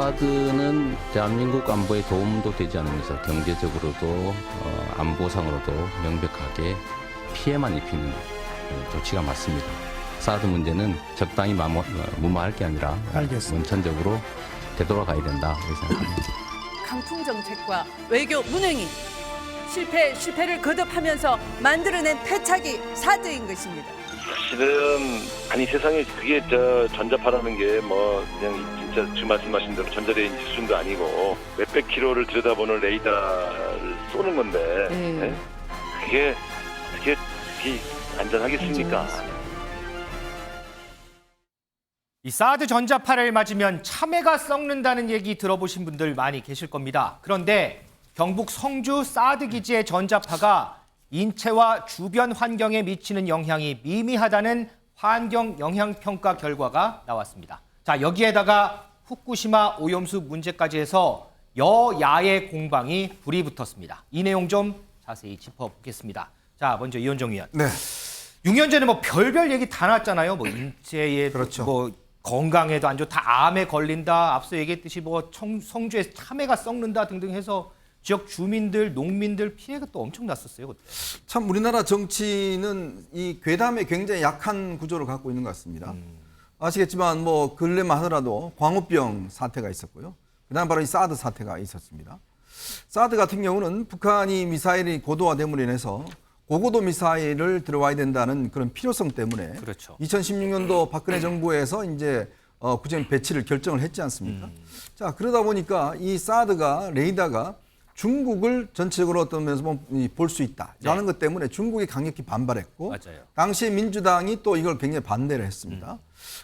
사드는 대한민국 안보에 도움도 되지 않으면서 경제적으로도 안보상으로도 명백하게 피해만 입히는 조치가 맞습니다. 사드 문제는 적당히 무마할 게 아니라 원천적으로 되돌아가야 된다 이렇게 생각합니다. 강풍 정책과 외교 무능이 실패를 거듭하면서 만들어낸 패착이 사드인 것입니다. 사실은 세상에 그게 전자파라는 게 뭐 그냥 진짜 지금 말씀하신 대로 전자레인지 수준도 아니고 몇백 킬로를 들여다보는 레이더를 쏘는 건데 네? 그게 안전하겠습니까? 이 사드 전자파를 맞으면 참외가 썩는다는 얘기 들어보신 분들 많이 계실 겁니다. 그런데 경북 성주 사드 기지의 전자파가 인체와 주변 환경에 미치는 영향이 미미하다는 환경 영향 평가 결과가 나왔습니다. 자, 여기에다가 후쿠시마 오염수 문제까지 해서 여야의 공방이 불이 붙었습니다. 이 내용 좀 자세히 짚어보겠습니다. 자, 먼저 이현정 의원. 네. 6년 전에 뭐 별별 얘기 다 나왔잖아요. 뭐 인체에 그렇죠. 뭐 건강에도 안 좋다, 암에 걸린다, 앞서 얘기했듯이 뭐 성주에 참외가 썩는다 등등 해서 지역 주민들, 농민들 피해가 또 엄청 났었어요. 그때. 참 우리나라 정치는 이 괴담에 굉장히 약한 구조를 갖고 있는 것 같습니다. 아시겠지만 뭐 근래만 하더라도 광우병 사태가 있었고요. 그다음 바로 이 사드 사태가 있었습니다. 사드 같은 경우는 북한이 미사일이 고도화됨으로 인해서 고고도 미사일을 들어와야 된다는 그런 필요성 때문에 그렇죠. 2016년도 박근혜 정부에서 이제 구체적인 배치를 결정을 했지 않습니까? 자, 그러다 보니까 이 사드가 레이더가 중국을 전체적으로 어떤 면에서 볼 수 있다라는 것 때문에 중국이 강력히 반발했고 맞아요. 당시에 민주당이 또 이걸 굉장히 반대를 했습니다.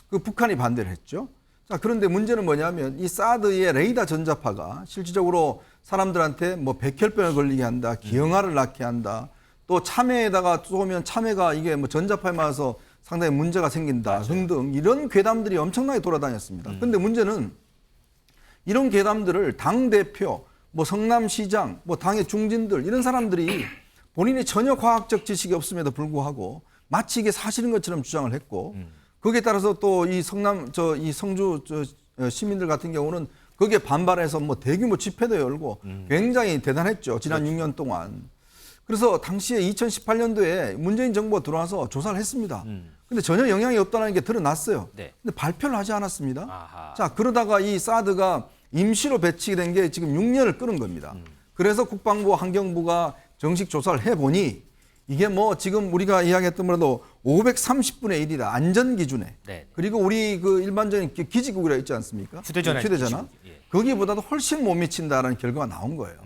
그 북한이 반대를 했죠. 자, 그런데 문제는 뭐냐면 이 사드의 레이더 전자파가 실질적으로 사람들한테 뭐 백혈병을 걸리게 한다, 기형아를 낳게 한다, 또 참외에다가 쏘면 참외가 이게 뭐 전자파에 맞아서 상당히 문제가 생긴다 등등 이런 괴담들이 엄청나게 돌아다녔습니다. 그런데 문제는 이런 괴담들을 당대표, 뭐 성남시장, 뭐 당의 중진들 이런 사람들이 본인이 전혀 과학적 지식이 없음에도 불구하고 마치 이게 사실인 것처럼 주장을 했고 거기에 따라서 또 이 성주 시민들 같은 경우는 거기에 반발해서 뭐 대규모 집회도 열고 굉장히 대단했죠. 지난 6년 동안. 그래서 당시에 2018년도에 문재인 정부가 들어와서 조사를 했습니다. 근데 전혀 영향이 없다는 게 드러났어요. 네. 근데 발표를 하지 않았습니다. 아하. 자, 그러다가 이 사드가 임시로 배치된 게 지금 6년을 끄는 겁니다. 그래서 국방부 환경부가 정식 조사를 해보니 이게 뭐 지금 우리가 이야기했던 거라도 530분의 1이다. 안전 기준에. 네. 그리고 우리 그 일반적인 기지국이라 있지 않습니까? 휴대전화. 휴대전화. 예. 거기보다도 훨씬 못 미친다라는 결과가 나온 거예요.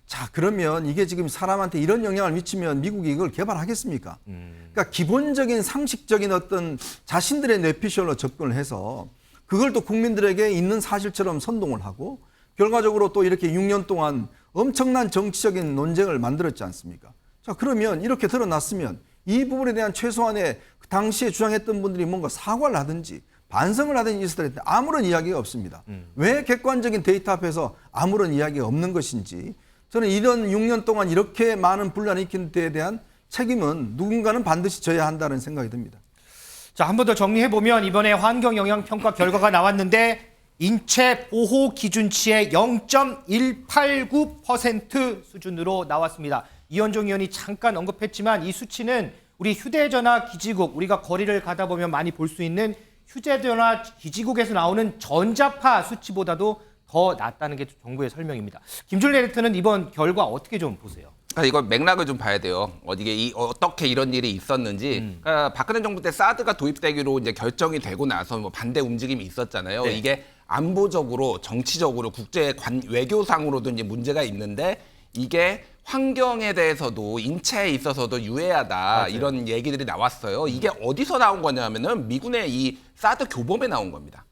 자, 그러면 이게 지금 사람한테 이런 영향을 미치면 미국이 이걸 개발하겠습니까? 그러니까 기본적인 상식적인 어떤 자신들의 뇌피셜로 접근을 해서 그걸 또 국민들에게 있는 사실처럼 선동을 하고 결과적으로 또 이렇게 6년 동안 엄청난 정치적인 논쟁을 만들었지 않습니까? 자, 그러면 이렇게 드러났으면 이 부분에 대한 최소한의 그 당시에 주장했던 분들이 뭔가 사과를 하든지 반성을 하든지 있었을 텐데 아무런 이야기가 없습니다. 왜 객관적인 데이터 앞에서 아무런 이야기가 없는 것인지 저는 이런 6년 동안 이렇게 많은 분란을 일으킨 데에 대한 책임은 누군가는 반드시 져야 한다는 생각이 듭니다. 자, 한 번 더 정리해보면 이번에 환경영향평가 결과가 나왔는데 인체 보호 기준치의 0.189% 수준으로 나왔습니다. 이현종 의원이 잠깐 언급했지만 이 수치는 우리 휴대전화 기지국, 우리가 거리를 가다 보면 많이 볼 수 있는 휴대전화 기지국에서 나오는 전자파 수치보다도 더 낮다는 게 정부의 설명입니다. 김준일 에디터는 이번 결과 어떻게 좀 보세요? 이거 맥락을 좀 봐야 돼요. 어떻게 이런 일이 있었는지. 그러니까 박근혜 정부 때 사드가 도입되기로 이제 결정이 되고 나서 뭐 반대 움직임이 있었잖아요. 네. 이게 안보적으로, 정치적으로, 외교상으로도 이제 문제가 있는데 이게 환경에 대해서도 인체에 있어서도 유해하다 맞아요. 이런 얘기들이 나왔어요. 이게 어디서 나온 거냐면은 미군의 이 사드 교범에 나온 겁니다.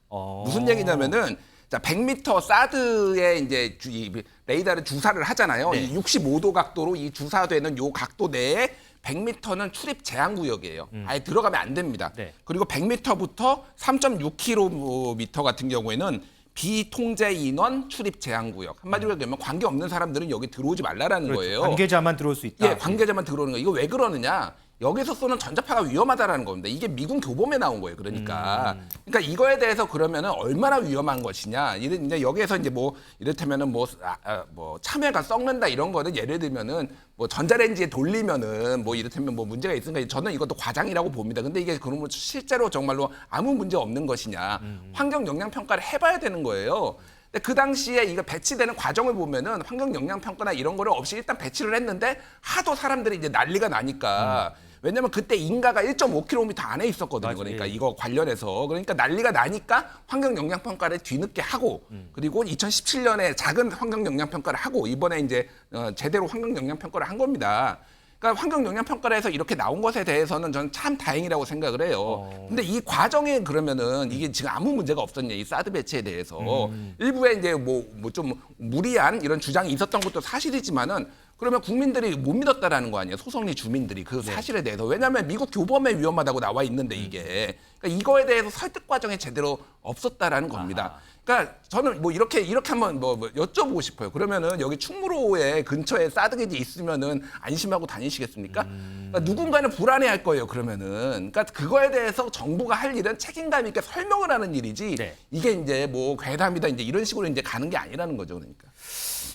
무슨 얘기냐면은 자, 100m 사드에 이제 이 레이더를 주사를 하잖아요. 네. 이 65도 각도로 이 주사되는 요 각도 내에 100m는 출입 제한 구역이에요. 아예 들어가면 안 됩니다. 네. 그리고 100m부터 3.6km 같은 경우에는 비통제 인원 출입 제한 구역. 한마디로 얘기하면 관계 없는 사람들은 여기 들어오지 말라라는 그렇죠. 거예요. 관계자만 들어올 수 있다. 예, 관계자만 들어오는 거. 이거 왜 그러느냐? 여기서 쏘는 전자파가 위험하다라는 겁니다. 이게 미군 교범에 나온 거예요. 그러니까 이거에 대해서 그러면은 얼마나 위험한 것이냐. 이제 여기에서 이제 뭐 이를테면은 뭐 참외가 썩는다 이런 거는 예를 들면은 뭐 전자레인지에 돌리면은 뭐 이를테면 뭐 문제가 있으니까 저는 이것도 과장이라고 봅니다. 근데 이게 그러면 실제로 정말로 아무 문제 없는 것이냐. 환경 영향 평가를 해봐야 되는 거예요. 근데 그 당시에 이거 배치되는 과정을 보면은 환경 영향 평가나 이런 거를 없이 일단 배치를 했는데 하도 사람들이 이제 난리가 나니까 왜냐면 그때 인가가 1.5km 안에 있었거든요. 맞아요. 그러니까 이거 관련해서 그러니까 난리가 나니까 환경 영향 평가를 뒤늦게 하고 그리고 2017년에 작은 환경 영향 평가를 하고 이번에 이제 제대로 환경 영향 평가를 한 겁니다. 그러니까 환경 영향 평가를 해서 이렇게 나온 것에 대해서는 저는 참 다행이라고 생각을 해요. 근데 이 과정에 그러면은 이게 지금 아무 문제가 없었냐 이 사드 배치에 대해서 일부에 이제 뭐 좀 무리한 이런 주장이 있었던 것도 사실이지만은 그러면 국민들이 못 믿었다라는 거 아니에요. 소송리 주민들이 그 사실에 대해서. 왜냐하면 미국 교범에 위험하다고 나와 있는데 이게. 그러니까 이거에 대해서 설득 과정이 제대로 없었다라는 겁니다. 그러니까 저는 뭐 이렇게 한번 뭐 여쭤보고 싶어요. 그러면은 여기 충무로에 근처에 사드기지 있으면은 안심하고 다니시겠습니까? 그러니까 누군가는 불안해할 거예요. 그러면은. 그러니까 그거에 대해서 정부가 할 일은 책임감 있게 설명을 하는 일이지. 네. 이게 이제 뭐 괴담이다 이제 이런 식으로 이제 가는 게 아니라는 거죠. 그러니까.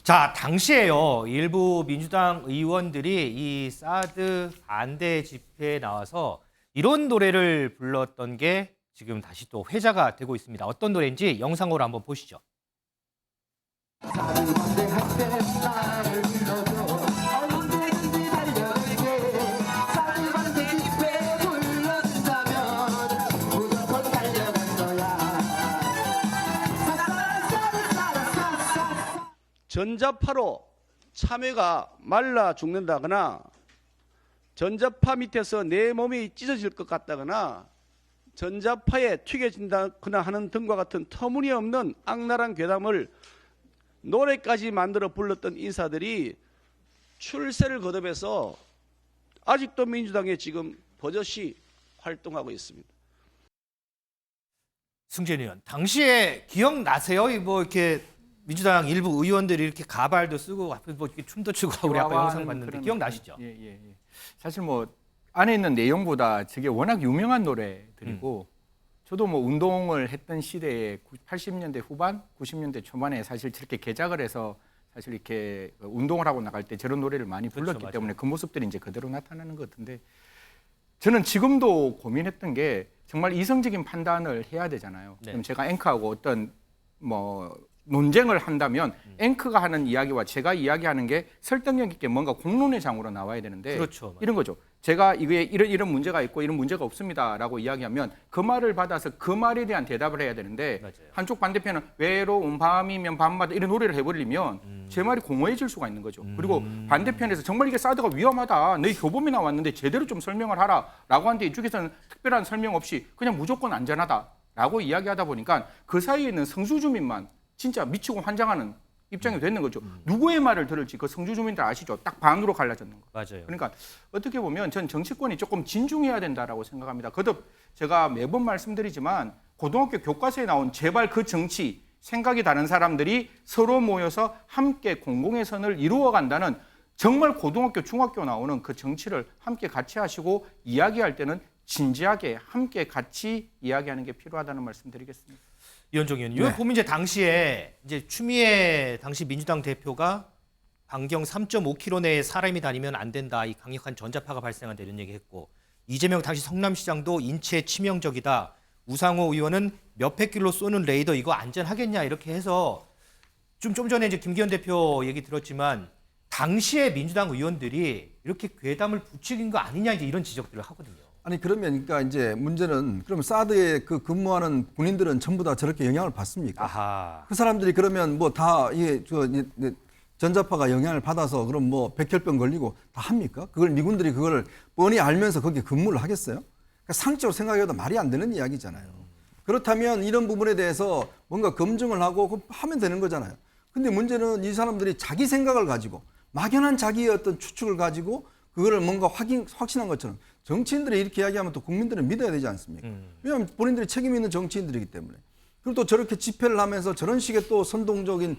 자, 당시에요. 일부 민주당 의원들이 이 사드 반대 집회에 나와서 이런 노래를 불렀던 게 지금 다시 또 회자가 되고 있습니다. 어떤 노래인지 영상으로 한번 보시죠. 전자파로 참외가 말라 죽는다거나 전자파 밑에서 내 몸이 찢어질 것 같다거나 전자파에 튀겨진다거나 하는 등과 같은 터무니없는 악랄한 괴담을 노래까지 만들어 불렀던 인사들이 출세를 거듭해서 아직도 민주당에 지금 버젓이 활동하고 있습니다. 승진 의원, 당시에 기억나세요? 뭐 이렇게 민주당 일부 의원들이 이렇게 가발도 쓰고 앞에 뭐 이렇게 춤도 추고 우리 아까 영상 봤는데 기억나시죠? 예. 사실 뭐 안에 있는 내용보다 저게 워낙 유명한 노래들이고 저도 뭐 운동을 했던 시대에 80년대 후반, 90년대 초반에 사실 저렇게 개작을 해서 사실 이렇게 운동을 하고 나갈 때 저런 노래를 많이 불렀기 그렇죠, 때문에 그 모습들이 이제 그대로 나타나는 것 같은데 저는 지금도 고민했던 게 정말 이성적인 판단을 해야 되잖아요. 네. 그럼 제가 앵커하고 어떤 뭐 논쟁을 한다면 앵커가 하는 이야기와 제가 이야기하는 게 설득력 있게 뭔가 공론의 장으로 나와야 되는데 그렇죠, 맞아요. 이런 거죠. 제가 이게 이런 문제가 있고 이런 문제가 없습니다라고 이야기하면 그 말을 받아서 그 말에 대한 대답을 해야 되는데 맞아요. 한쪽 반대편은 외로운 밤이면 밤마다 이런 노래를 해버리면 제 말이 공허해질 수가 있는 거죠. 그리고 반대편에서 정말 이게 사드가 위험하다. 너희 교범이 나왔는데 제대로 좀 설명을 하라라고 하는데 이쪽에서는 특별한 설명 없이 그냥 무조건 안전하다라고 이야기하다 보니까 그 사이에 있는 성수 주민만 진짜 미치고 환장하는 입장이 됐는 거죠. 누구의 말을 들을지 그 성주 주민들 아시죠? 딱 반으로 갈라졌는 거. 맞아요. 그러니까 어떻게 보면 전 정치권이 조금 진중해야 된다라고 생각합니다. 거듭 제가 매번 말씀드리지만 고등학교 교과서에 나온 제발 그 정치, 생각이 다른 사람들이 서로 모여서 함께 공공의 선을 이루어간다는 정말 고등학교, 중학교 나오는 그 정치를 함께 같이 하시고 이야기할 때는 진지하게 함께 같이 이야기하는 게 필요하다는 말씀드리겠습니다. 이현정 의원, 이거 보면 이제 당시에 이제 추미애 당시 민주당 대표가 반경 3.5km 내에 사람이 다니면 안 된다. 이 강력한 전자파가 발생한다 이런 얘기했고 이재명 당시 성남시장도 인체에 치명적이다. 우상호 의원은 몇백 킬로 쏘는 레이더 이거 안전하겠냐 이렇게 해서 좀 전에 이제 김기현 대표 얘기 들었지만 당시에 민주당 의원들이 이렇게 괴담을 부추긴 거 아니냐 이제 이런 지적들을 하거든요. 아니 그러면 그러니까 이제 문제는 그럼 사드에 그 근무하는 군인들은 전부 다 저렇게 영향을 받습니까? 아하. 그 사람들이 그러면 뭐 다 이게 전자파가 영향을 받아서 그럼 뭐 백혈병 걸리고 다 합니까? 그걸 미군들이 그걸 뻔히 알면서 거기에 근무를 하겠어요? 그러니까 상식적으로 생각해도 말이 안 되는 이야기잖아요. 그렇다면 이런 부분에 대해서 뭔가 검증을 하고 하면 되는 거잖아요. 근데 문제는 이 사람들이 자기 생각을 가지고 막연한 자기의 어떤 추측을 가지고 그거를 뭔가 확신한 것처럼 정치인들이 이렇게 이야기하면 또 국민들은 믿어야 되지 않습니까? 왜냐하면 본인들이 책임 있는 정치인들이기 때문에. 그리고 또 저렇게 집회를 하면서 저런 식의 또 선동적인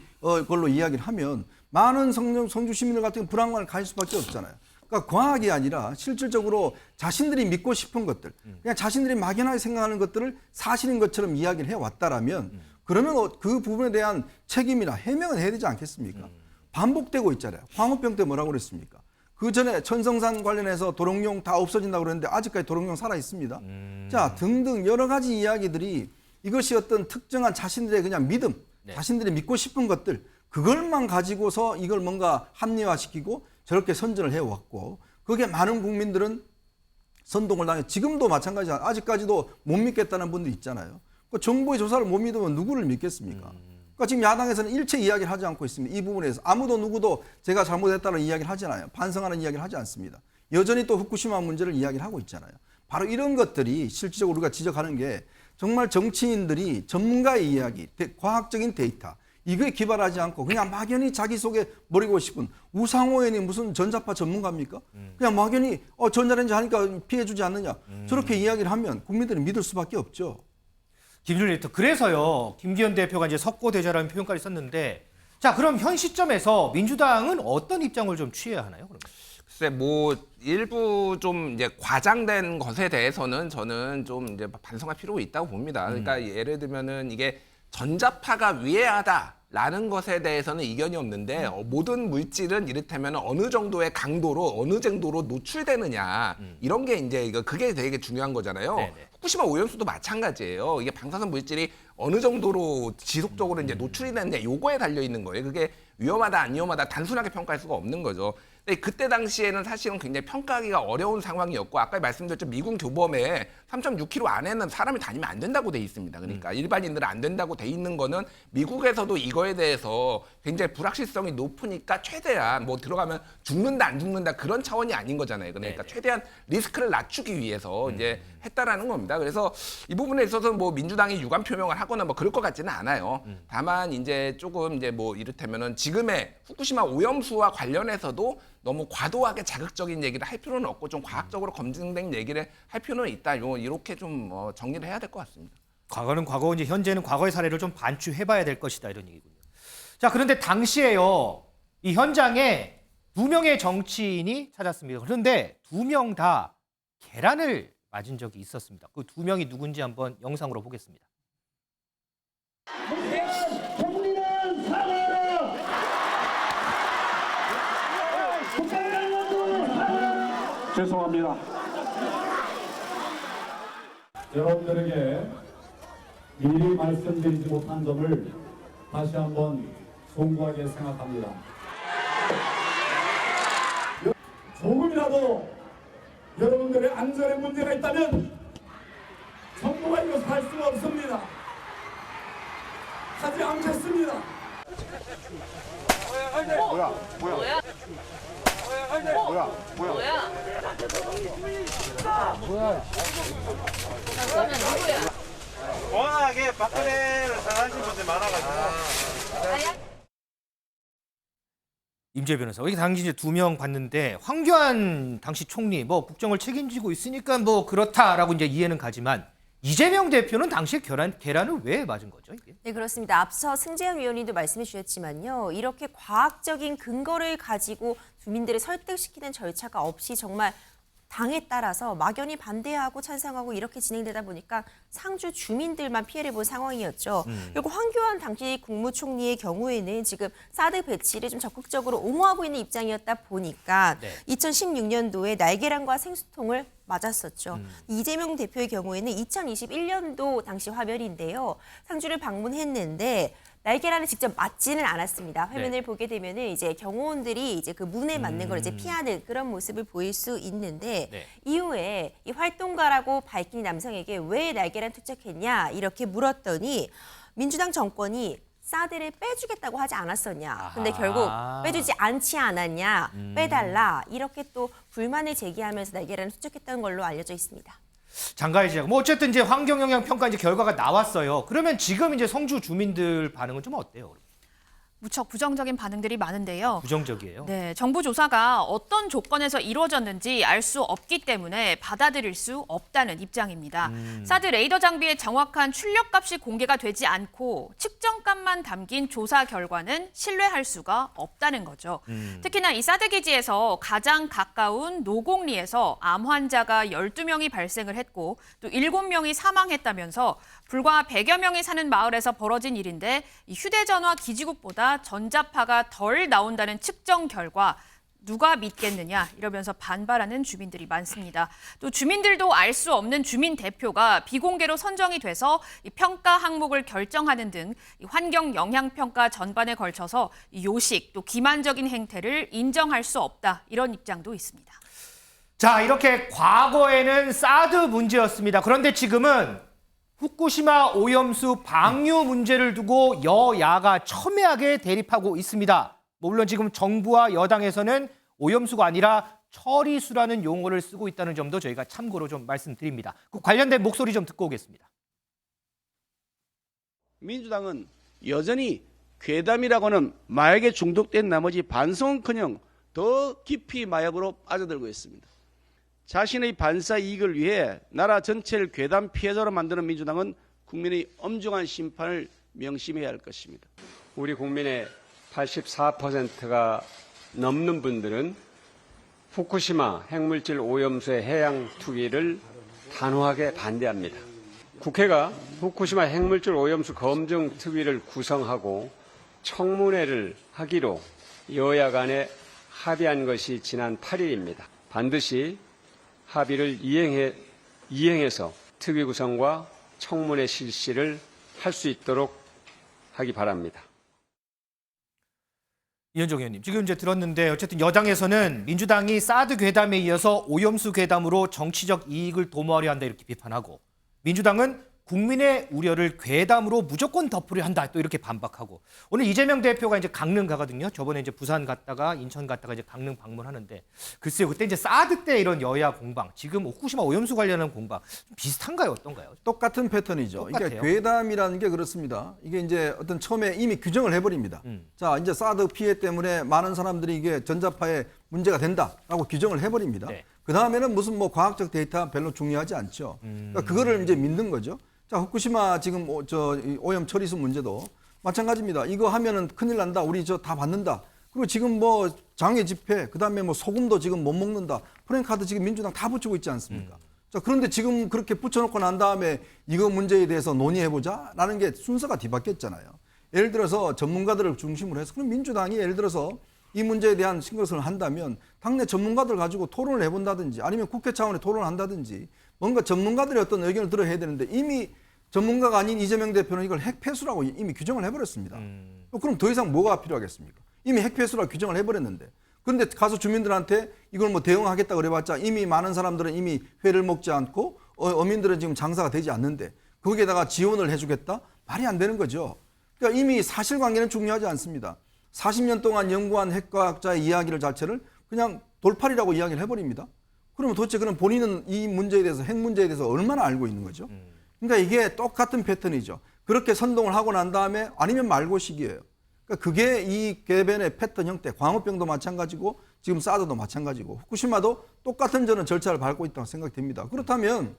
걸로 이야기를 하면 많은 성주 시민들 같은 경우 불안감을 가질 수밖에 없잖아요. 그러니까 그러니까 과학이 아니라 실질적으로 자신들이 믿고 싶은 것들, 그냥 자신들이 막연하게 생각하는 것들을 사실인 것처럼 이야기를 해왔다라면 그러면 그 부분에 대한 책임이나 해명은 해야 되지 않겠습니까? 반복되고 있잖아요. 광우병 때 뭐라고 그랬습니까? 그 전에 천성산 관련해서 도롱뇽 다 없어진다고 그랬는데 아직까지 도롱뇽 살아 있습니다. 자, 등등 여러 가지 이야기들이 이것이 어떤 특정한 자신들의 그냥 믿음, 자신들이 믿고 싶은 것들, 그걸만 가지고서 이걸 뭔가 합리화시키고 저렇게 선전을 해왔고, 그게 많은 국민들은 선동을 당해 지금도 마찬가지야. 아직까지도 못 믿겠다는 분들 있잖아요. 그 정부의 조사를 못 믿으면 누구를 믿겠습니까? 그러니까 지금 야당에서는 일체 이야기를 하지 않고 있습니다. 이 부분에서 아무도 누구도 제가 잘못했다는 이야기를 하잖아요. 반성하는 이야기를 하지 않습니다. 여전히 또 후쿠시마 문제를 이야기를 하고 있잖아요. 바로 이런 것들이 실질적으로 우리가 지적하는 게 정말 정치인들이 전문가의 이야기, 과학적인 데이터 이거에 기반하지 않고 그냥 막연히 자기 속에 버리고 싶은 우상호 의원이 무슨 전자파 전문가입니까? 그냥 막연히 전자레인지 하니까 피해주지 않느냐 저렇게 이야기를 하면 국민들이 믿을 수밖에 없죠. 김준일 리터 그래서요 김기현 대표가 이제 석고대자라는 표현까지 썼는데 자 그럼 현 시점에서 민주당은 어떤 입장을 좀 취해야 하나요? 그러면? 글쎄 뭐 일부 좀 이제 과장된 것에 대해서는 저는 좀 이제 반성할 필요가 있다고 봅니다. 그러니까 예를 들면은 이게 전자파가 위해하다라는 것에 대해서는 이견이 없는데 모든 물질은 이를테면 어느 정도의 강도로 어느 정도로 노출되느냐 이런 게 이제 그게 되게 중요한 거잖아요. 네네. 후쿠시마 오염수도 마찬가지예요. 이게 방사선 물질이 어느 정도로 지속적으로 이제 노출이 되느냐 요거에 달려 있는 거예요. 그게 위험하다 안 위험하다 단순하게 평가할 수가 없는 거죠. 근데 그때 당시에는 사실은 굉장히 평가하기가 어려운 상황이었고 아까 말씀드렸죠 미군 교범에 3.6km 안에는 사람이 다니면 안 된다고 돼 있습니다. 그러니까 일반인들은 안 된다고 돼 있는 거는 미국에서도 이거에 대해서 굉장히 불확실성이 높으니까 최대한 뭐 들어가면 죽는다 안 죽는다 그런 차원이 아닌 거잖아요. 그러니까 네네. 최대한 리스크를 낮추기 위해서 이제 했다라는 겁니다. 그래서 이 부분에 있어서 뭐 민주당이 유감 표명을 하거나 뭐 그럴 것 같지는 않아요. 다만 이제 조금 이제 뭐 이를테면은 지금의 후쿠시마 오염수와 관련해서도 너무 과도하게 자극적인 얘기를 할 필요는 없고 좀 과학적으로 검증된 얘기를 할 필요는 있다. 이렇게 좀 정리를 해야 될 것 같습니다. 과거는 과거 이제 현재는 과거의 사례를 좀 반추해봐야 될 것이다 이런 얘기군요. 자 그런데 당시에요 이 현장에 2명의 정치인이 찾았습니다. 그런데 2명 다 계란을 맞은 적이 있었습니다. 그 2명이 누군지 한번 영상으로 보겠습니다. 국민은 사과하라! 국가당원도 사과하라! 죄송합니다. 여러분들에게 미리 말씀드리지 못한 점을 다시 한번 송구하게 생각합니다. 조금이라도 여러분들의 안전에 문제가 있다면 정부가 이것을 할 수가 없습니다. 하지 않겠습니다. 워낙에 박근혜를 사랑하시는 분들 많아가지고. 임재 변호사, 여기 당시 이제 2명 봤는데 황교안 당시 총리 뭐 국정을 책임지고 있으니까 뭐 그렇다라고 이제 이해는 가지만 이재명 대표는 당시에 계란을 왜 맞은 거죠, 이게? 네, 그렇습니다. 앞서 승재현 위원님도 말씀해 주셨지만요. 이렇게 과학적인 근거를 가지고 주민들을 설득시키는 절차가 없이 정말 당에 따라서 막연히 반대하고 찬성하고 이렇게 진행되다 보니까 상주 주민들만 피해를 본 상황이었죠. 그리고 황교안 당시 국무총리의 경우에는 지금 사드 배치를 좀 적극적으로 옹호하고 있는 입장이었다 보니까 2016년도에 날계란과 생수통을 맞았었죠. 이재명 대표의 경우에는 2021년도 당시 화면인데요. 상주를 방문했는데 날계란을 직접 맞지는 않았습니다. 화면을 보게 되면은 이제 경호원들이 이제 그 문에 맞는 걸 이제 피하는 그런 모습을 보일 수 있는데 이후에 이 활동가라고 밝힌 남성에게 왜 날계란 투척했냐 이렇게 물었더니 민주당 정권이 사드를 빼주겠다고 하지 않았었냐. 근데 결국 빼주지 않지 않았냐. 빼달라. 이렇게 또 불만을 제기하면서 날계란을 투척했던 걸로 알려져 있습니다. 장가의 지역. 뭐 어쨌든 이제 환경 영향 평가 이제 결과가 나왔어요. 그러면 지금 이제 성주 주민들 반응은 좀 어때요? 무척 부정적인 반응들이 많은데요. 부정적이에요. 네, 정부 조사가 어떤 조건에서 이루어졌는지 알 수 없기 때문에 받아들일 수 없다는 입장입니다. 사드 레이더 장비의 정확한 출력값이 공개가 되지 않고 측정값만 담긴 조사 결과는 신뢰할 수가 없다는 거죠. 특히나 이 사드 기지에서 가장 가까운 노곡리에서 암 환자가 12명이 발생을 했고 또 7명이 사망했다면서 불과 100여 명이 사는 마을에서 벌어진 일인데 이 휴대전화 기지국보다 전자파가 덜 나온다는 측정 결과 누가 믿겠느냐 이러면서 반발하는 주민들이 많습니다. 또 주민들도 알 수 없는 주민 대표가 비공개로 선정이 돼서 이 평가 항목을 결정하는 등 이 환경 영향 평가 전반에 걸쳐서 이 요식 또 기만적인 행태를 인정할 수 없다 이런 입장도 있습니다. 자, 이렇게 과거에는 사드 문제였습니다. 그런데 지금은 후쿠시마 오염수 방류 문제를 두고 여야가 첨예하게 대립하고 있습니다. 물론 지금 정부와 여당에서는 오염수가 아니라 처리수라는 용어를 쓰고 있다는 점도 저희가 참고로 좀 말씀드립니다. 그 관련된 목소리 좀 듣고 오겠습니다. 민주당은 여전히 괴담이라고는 마약에 중독된 나머지 반성은커녕 더 깊이 마약으로 빠져들고 있습니다. 자신의 반사 이익을 위해 나라 전체를 괴담 피해자로 만드는 민주당은 국민의 엄중한 심판을 명심해야 할 것입니다. 우리 국민의 84%가 넘는 분들은 후쿠시마 핵물질 오염수의 해양 투기를 단호하게 반대합니다. 국회가 후쿠시마 핵물질 오염수 검증 특위를 구성하고 청문회를 하기로 여야 간에 합의한 것이 지난 8일입니다. 반드시 합의를 이행해서 특위 구성과 청문회 실시를 할 수 있도록 하기 바랍니다. 이현정 의원님, 지금 이제 들었는데 어쨌든 여당에서는 민주당이 사드 괴담에 이어서 오염수 괴담으로 정치적 이익을 도모하려 한다 이렇게 비판하고, 민주당은 국민의 우려를 괴담으로 무조건 덮으려 한다 또 이렇게 반박하고, 오늘 이재명 대표가 이제 강릉 가거든요. 저번에 이제 부산 갔다가 인천 갔다가 이제 강릉 방문하는데, 글쎄요, 그때 이제 사드 때 이런 여야 공방, 지금 후쿠시마 오염수 관련한 공방 좀 비슷한가요, 어떤가요? 똑같은 패턴이죠. 똑같아요. 이게 괴담이라는 게 그렇습니다. 이게 이제 어떤 처음에 이미 규정을 해버립니다. 자, 이제 사드 피해 때문에 많은 사람들이 이게 전자파에 문제가 된다라고 규정을 해버립니다. 네. 그 다음에는 무슨 뭐 과학적 데이터 별로 중요하지 않죠. 그러니까 그거를 이제 믿는 거죠. 자, 후쿠시마 지금 오염 처리수 문제도 마찬가지입니다. 이거 하면은 큰일 난다. 우리 저 다 받는다. 그리고 지금 뭐 장애 집회, 그다음에 뭐 소금도 지금 못 먹는다. 프랭카드 지금 민주당 다 붙이고 있지 않습니까? 자, 그런데 지금 그렇게 붙여놓고 난 다음에 이거 문제에 대해서 논의해보자라는 게 순서가 뒤바뀌었잖아요. 예를 들어서 전문가들을 중심으로 해서, 그럼 민주당이 예를 들어서 이 문제에 대한 것을 한다면 당내 전문가들 가지고 토론을 해본다든지 아니면 국회 차원의 토론을 한다든지 뭔가 전문가들의 어떤 의견을 들어야 되는데, 이미 전문가가 아닌 이재명 대표는 이걸 핵폐수라고 이미 규정을 해버렸습니다. 그럼 더 이상 뭐가 필요하겠습니까? 이미 핵폐수라고 규정을 해버렸는데, 그런데 가서 주민들한테 이걸 뭐 대응하겠다 그래봤자 이미 많은 사람들은 이미 회를 먹지 않고 어민들은 지금 장사가 되지 않는데 거기에다가 지원을 해주겠다? 말이 안 되는 거죠. 그러니까 이미 사실관계는 중요하지 않습니다. 40년 동안 연구한 핵과학자의 이야기를 자체를 그냥 돌팔이라고 이야기를 해버립니다. 그러면 도대체 그럼 본인은 이 문제에 대해서, 핵 문제에 대해서 얼마나 알고 있는 거죠? 그러니까 이게 똑같은 패턴이죠. 그렇게 선동을 하고 난 다음에 아니면 말고식이에요. 그러니까 그게 이 개변의 패턴 형태, 광우병도 마찬가지고 지금 사드도 마찬가지고 후쿠시마도 똑같은 저는 절차를 밟고 있다고 생각됩니다. 그렇다면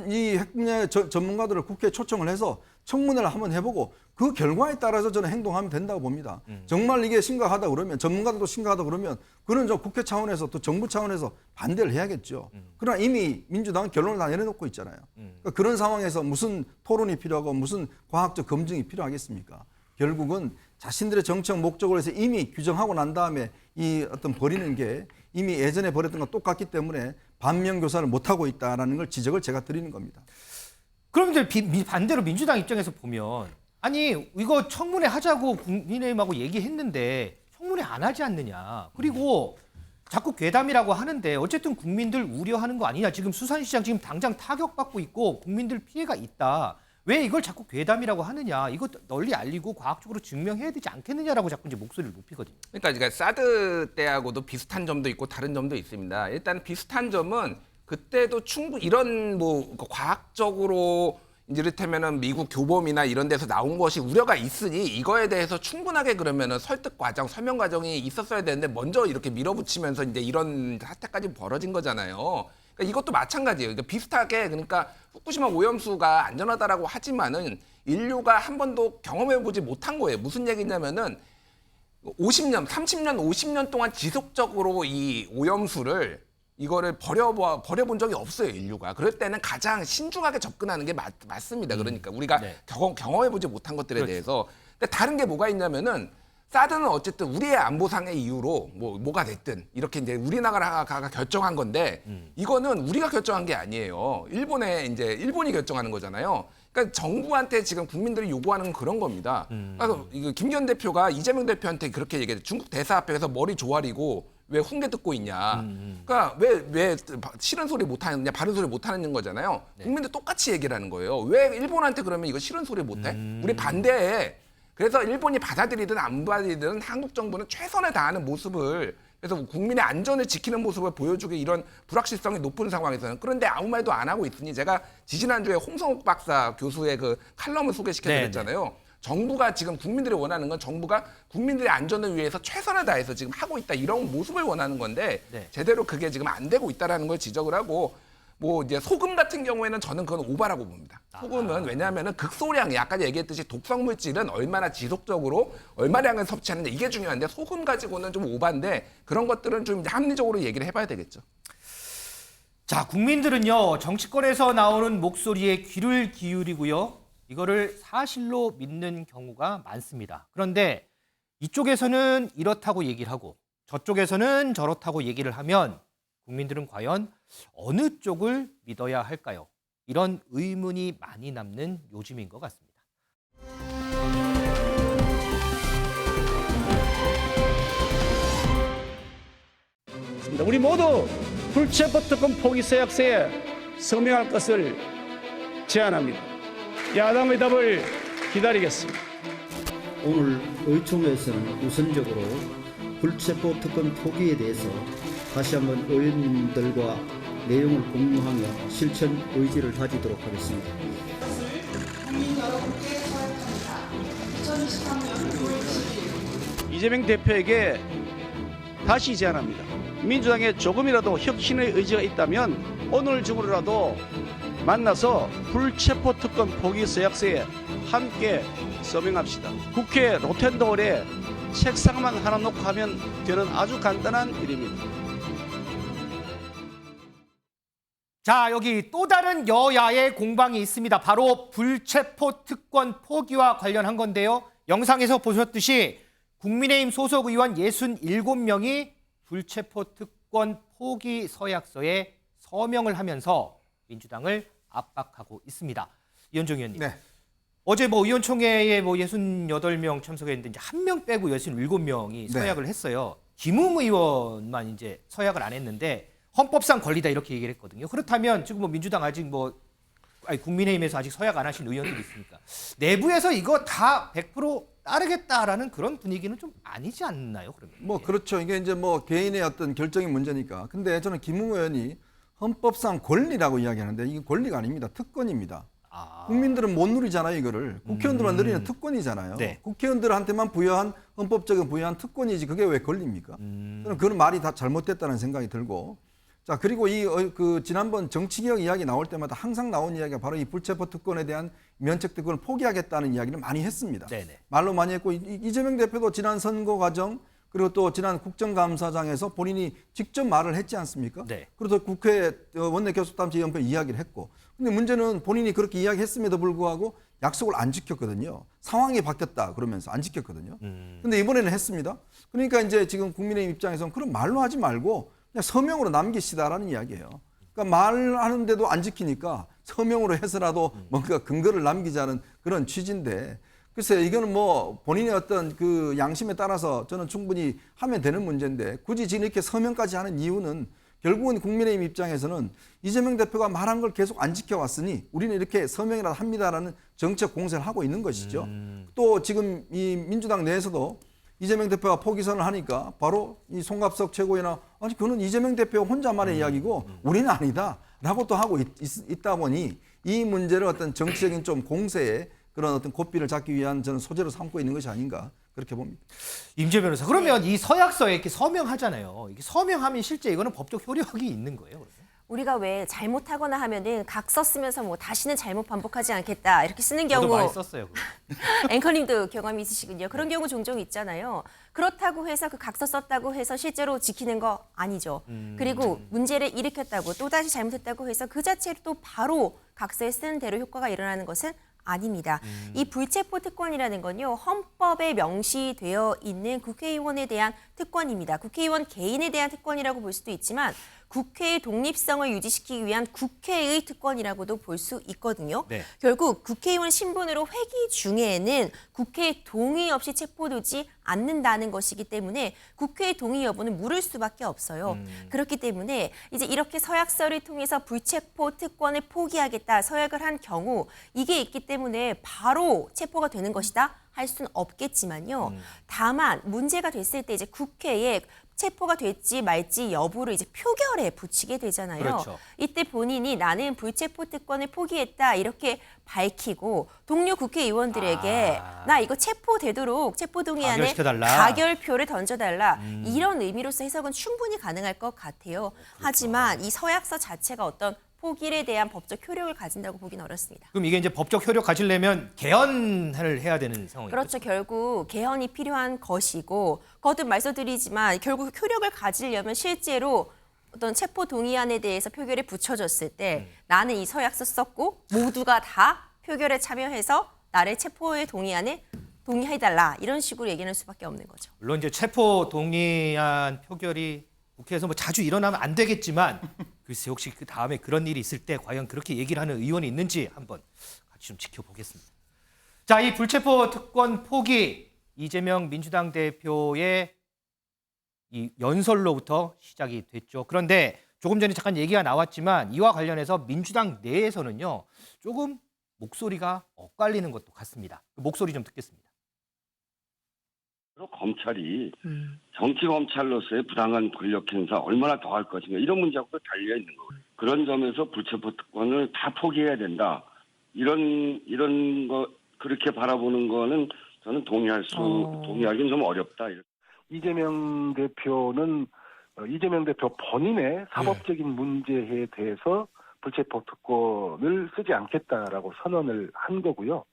이 핵 분야 전문가들을 국회에 초청을 해서 청문회를 한번 해보고 그 결과에 따라서 저는 행동하면 된다고 봅니다. 정말 이게 심각하다 그러면, 전문가들도 심각하다 그러면 그런 저 국회 차원에서 또 정부 차원에서 반대를 해야겠죠. 그러나 이미 민주당은 결론을 다 내려놓고 있잖아요. 그러니까 그런 상황에서 무슨 토론이 필요하고 무슨 과학적 검증이 필요하겠습니까? 결국은 자신들의 정책 목적으로 해서 이미 규정하고 난 다음에 이 어떤 버리는 게 이미 예전에 버렸던 것 똑같기 때문에 반면교사를 못하고 있다는 걸 지적을 제가 드리는 겁니다. 그럼 이제 반대로 민주당 입장에서 보면, 아니 이거 청문회 하자고 국민의힘하고 얘기했는데 청문회 안 하지 않느냐. 그리고 자꾸 괴담이라고 하는데 어쨌든 국민들 우려하는 거 아니냐. 지금 수산시장 지금 당장 타격받고 있고 국민들 피해가 있다. 왜 이걸 자꾸 괴담이라고 하느냐. 이거 널리 알리고 과학적으로 증명해야 되지 않겠느냐라고 자꾸 이제 목소리를 높이거든요. 그러니까 사드 때하고도 비슷한 점도 있고 다른 점도 있습니다. 일단 비슷한 점은 그때도 충분히 이런 뭐 과학적으로 이제 이를테면은 미국 교범이나 이런 데서 나온 것이 우려가 있으니 이거에 대해서 충분하게 그러면은 설득 과정, 설명 과정이 있었어야 되는데 먼저 이렇게 밀어붙이면서 이제 이런 사태까지 벌어진 거잖아요. 그러니까 이것도 마찬가지예요. 그러니까 비슷하게 그러니까 후쿠시마 오염수가 안전하다라고 하지만은 인류가 한 번도 경험해보지 못한 거예요. 무슨 얘기냐면은 50년, 30년, 50년 동안 지속적으로 이 오염수를 이거를 버려본 적이 없어요, 인류가. 그럴 때는 가장 신중하게 접근하는 게 맞습니다. 그러니까 우리가 경험해보지 못한 것들에 대해서. 근데 다른 게 뭐가 있냐면은 사드는 어쨌든 우리의 안보상의 이유로 뭐가 됐든 이렇게 이제 우리나라가 결정한 건데 이거는 우리가 결정한 게 아니에요. 일본이 결정하는 거잖아요. 그러니까 정부한테 지금 국민들이 요구하는 건 그런 겁니다. 그러니까 이거 김기현 대표가 이재명 대표한테 그렇게 얘기해요. 중국 대사 앞에서 머리 조아리고 왜 훈계 듣고 있냐. 그러니까 왜 싫은 소리 못 하느냐, 바른 소리 못 하는 거잖아요. 국민들 똑같이 얘기를 하는 거예요. 왜 일본한테 그러면 이거 싫은 소리 못 해? 우리 반대해. 그래서 일본이 받아들이든 안 받아들이든 한국 정부는 최선을 다하는 모습을 그래서 국민의 안전을 지키는 모습을 보여주기 이런 불확실성이 높은 상황에서는 그런데 아무 말도 안 하고 있으니 제가 지지난주에 홍성욱 박사 교수의 그 칼럼을 소개시켜드렸잖아요. 정부가 지금 국민들이 원하는 건 정부가 국민들의 안전을 위해서 최선을 다해서 지금 하고 있다 이런 모습을 원하는 건데 제대로 그게 지금 안 되고 있다라는 걸 지적을 하고 뭐 이제 소금 같은 경우에는 저는 그건 오바라고 봅니다. 소금은 왜냐하면은 극소량이 아까 얘기했듯이 독성 물질은 얼마나 지속적으로 얼마량을 섭취하는데 이게 중요한데 소금 가지고는 좀 오바인데 그런 것들은 좀 합리적으로 얘기를 해봐야 되겠죠. 자, 국민들은요, 정치권에서 나오는 목소리에 귀를 기울이고요. 이거를 사실로 믿는 경우가 많습니다. 그런데 이쪽에서는 이렇다고 얘기를 하고 저쪽에서는 저렇다고 얘기를 하면 국민들은 과연 어느 쪽을 믿어야 할까요? 이런 의문이 많이 남는 요즘인 것 같습니다. 우리 모두 불체포 특권 포기 서약서에 서명할 것을 제안합니다. 야당의 답을 기다리겠습니다. 오늘 의총에서는 우선적으로 불체포 특권 포기에 대해서 다시 한번 의원님들과 내용을 공유하며 실천 의지를 다지도록 하겠습니다. 이재명 대표에게 다시 제안합니다. 민주당에 조금이라도 혁신의 의지가 있다면 오늘 중으로라도 만나서 불체포 특권 포기 서약서에 함께 서명합시다. 국회 로텐더홀에 책상만 하나 놓고 하면 되는 아주 간단한 일입니다. 자, 여기 또 다른 여야의 공방이 있습니다. 바로 불체포 특권 포기와 관련한 건데요. 영상에서 보셨듯이 국민의힘 소속 의원 67명이 불체포 특권 포기 서약서에 서명을 하면서 민주당을 압박하고 있습니다. 이현종 의원님. 네. 어제 의원총회에 68명 참석했는데 이제 한 명 빼고 67명이 서약을 했어요. 김웅 의원만 이제 서약을 안 했는데 헌법상 권리다 이렇게 얘기를 했거든요. 그렇다면 지금 민주당 아직 국민의힘에서 아직 서약 안 하신 의원들이 있으니까 내부에서 이거 다 100% 따르겠다라는 그런 분위기는 좀 아니지 않나요? 그러면? 그렇죠. 이게 이제 개인의 어떤 결정의 문제니까. 근데 저는 김웅 의원이 헌법상 권리라고 이야기하는데 이게 권리가 아닙니다. 특권입니다. 국민들은 못 누리잖아요, 이거를. 국회의원들만 누리는 특권이잖아요. 네. 국회의원들한테만 헌법적인 부여한 특권이지 그게 왜 권리입니까? 저는 그런 말이 다 잘못됐다는 생각이 들고. 자, 그리고 지난번 정치개혁 이야기 나올 때마다 항상 나온 이야기가 바로 이 불체포 특권에 대한 면책 특권을 포기하겠다는 이야기를 많이 했습니다. 네네. 말로 많이 했고 이재명 대표도 지난 선거 과정 그리고 또 지난 국정감사장에서 본인이 직접 말을 했지 않습니까? 네. 그래서 국회 원내교섭단체위원회 이야기를 했고. 근데 문제는 본인이 그렇게 이야기했음에도 불구하고 약속을 안 지켰거든요. 상황이 바뀌었다 그러면서 안 지켰거든요. 근데 이번에는 했습니다. 그러니까 이제 지금 국민의힘 입장에서는 그런 말로 하지 말고 그냥 서명으로 남기시다라는 이야기예요. 그러니까 말하는데도 안 지키니까 서명으로 해서라도 뭔가 근거를 남기자는 그런 취지인데 글쎄 이거는 본인의 어떤 그 양심에 따라서 저는 충분히 하면 되는 문제인데 굳이 지금 이렇게 서명까지 하는 이유는 결국은 국민의힘 입장에서는 이재명 대표가 말한 걸 계속 안 지켜왔으니 우리는 이렇게 서명이라도 합니다라는 정책 공세를 하고 있는 것이죠. 또 지금 이 민주당 내에서도 이재명 대표가 포기선을 하니까 바로 이 송갑석 최고위원은 아니 그거는 이재명 대표 혼자만의 이야기고 우리는 아니다. 라고 또 하고 있다 보니 이 문제를 어떤 정치적인 좀 공세에 그런 어떤 고삐를 잡기 위한 저는 소재로 삼고 있는 것이 아닌가 그렇게 봅니다. 임재 변호사, 그러면 이 서약서에 이렇게 서명하잖아요. 이게 서명하면 실제 이거는 법적 효력이 있는 거예요? 그러면? 우리가 왜 잘못하거나 하면은 각서 쓰면서 뭐 다시는 잘못 반복하지 않겠다 이렇게 쓰는 저도 경우 많이 썼어요. 그거. 앵커님도 경험이 있으시군요. 그런 경우 종종 있잖아요. 그렇다고 해서 그 각서 썼다고 해서 실제로 지키는 거 아니죠. 그리고 문제를 일으켰다고 또다시 잘못했다고 해서 그 자체로 또 바로 각서에 쓰는 대로 효과가 일어나는 것은 아닙니다. 이 불체포 특권이라는 건요, 헌법에 명시되어 있는 국회의원에 대한 특권입니다. 국회의원 개인에 대한 특권이라고 볼 수도 있지만 국회의 독립성을 유지시키기 위한 국회의 특권이라고도 볼 수 있거든요. 네. 결국 국회의원 신분으로 회기 중에는 국회의 동의 없이 체포되지 않는다는 것이기 때문에 국회의 동의 여부는 물을 수밖에 없어요. 그렇기 때문에 이제 이렇게 서약서를 통해서 불체포 특권을 포기하겠다 서약을 한 경우 이게 있기 때문에 바로 체포가 되는 것이다 할 수는 없겠지만요. 다만 문제가 됐을 때 이제 국회에 체포가 될지 말지 여부를 이제 표결에 붙이게 되잖아요. 그렇죠. 이때 본인이 나는 불체포 특권을 포기했다 이렇게 밝히고 동료 국회의원들에게 나 이거 체포되도록 체포동의안에 가결시켜달라. 가결표를 던져달라 이런 의미로서 해석은 충분히 가능할 것 같아요. 하지만 이 서약서 자체가 어떤 포기에 대한 법적 효력을 가진다고 보기는 어렵습니다. 그럼 이게 이제 법적 효력 가지려면 개헌을 해야 되는 상황이죠. 그렇죠. 결국 개헌이 필요한 것이고 거듭 말씀드리지만 결국 효력을 가지려면 실제로 어떤 체포 동의안에 대해서 표결에 붙여졌을 때 나는 이 서약서 썼고 모두가 다 표결에 참여해서 나를 체포의 동의안에 동의해달라 이런 식으로 얘기할 수밖에 없는 거죠. 물론 이제 체포 동의안 표결이 국회에서 뭐 자주 일어나면 안 되겠지만 글쎄 혹시 그 다음에 그런 일이 있을 때 과연 그렇게 얘기를 하는 의원이 있는지 한번 같이 좀 지켜보겠습니다. 자, 이 불체포 특권 포기 이재명 민주당 대표의 이 연설로부터 시작이 됐죠. 그런데 조금 전에 잠깐 얘기가 나왔지만 이와 관련해서 민주당 내에서는요 조금 목소리가 엇갈리는 것도 같습니다. 그 목소리 좀 듣겠습니다. 검찰이 정치검찰로서의 부당한 권력 행사 얼마나 더 할 것인가 이런 문제하고도 달려 있는 거예요. 그런 점에서 불체포 특권을 다 포기해야 된다. 이런 거 그렇게 바라보는 거는 저는 동의하기는 좀 어렵다. 이재명 대표는 이재명 대표 본인의 사법적인 문제에 대해서 불체포 특권을 쓰지 않겠다라고 선언을 한 거고요.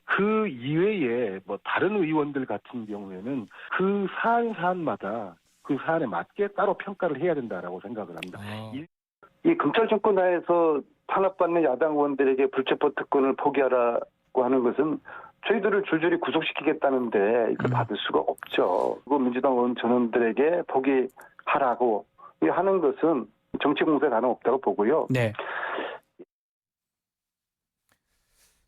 그 이외에 뭐 다른 의원들 같은 경우에는 그 사안마다 그 사안에 맞게 따로 평가를 해야 된다라고 생각을 합니다. 이 검찰 정권 하에서 탄압받는 야당 의원들에게 불체포 특권을 포기하라고 하는 것은 저희들을 줄줄이 구속시키겠다는데 이걸 받을 수가 없죠. 그리고 민주당 의원 전원들에게 포기하라고 하는 것은 정치 공세에 가능없다고 보고요. 네.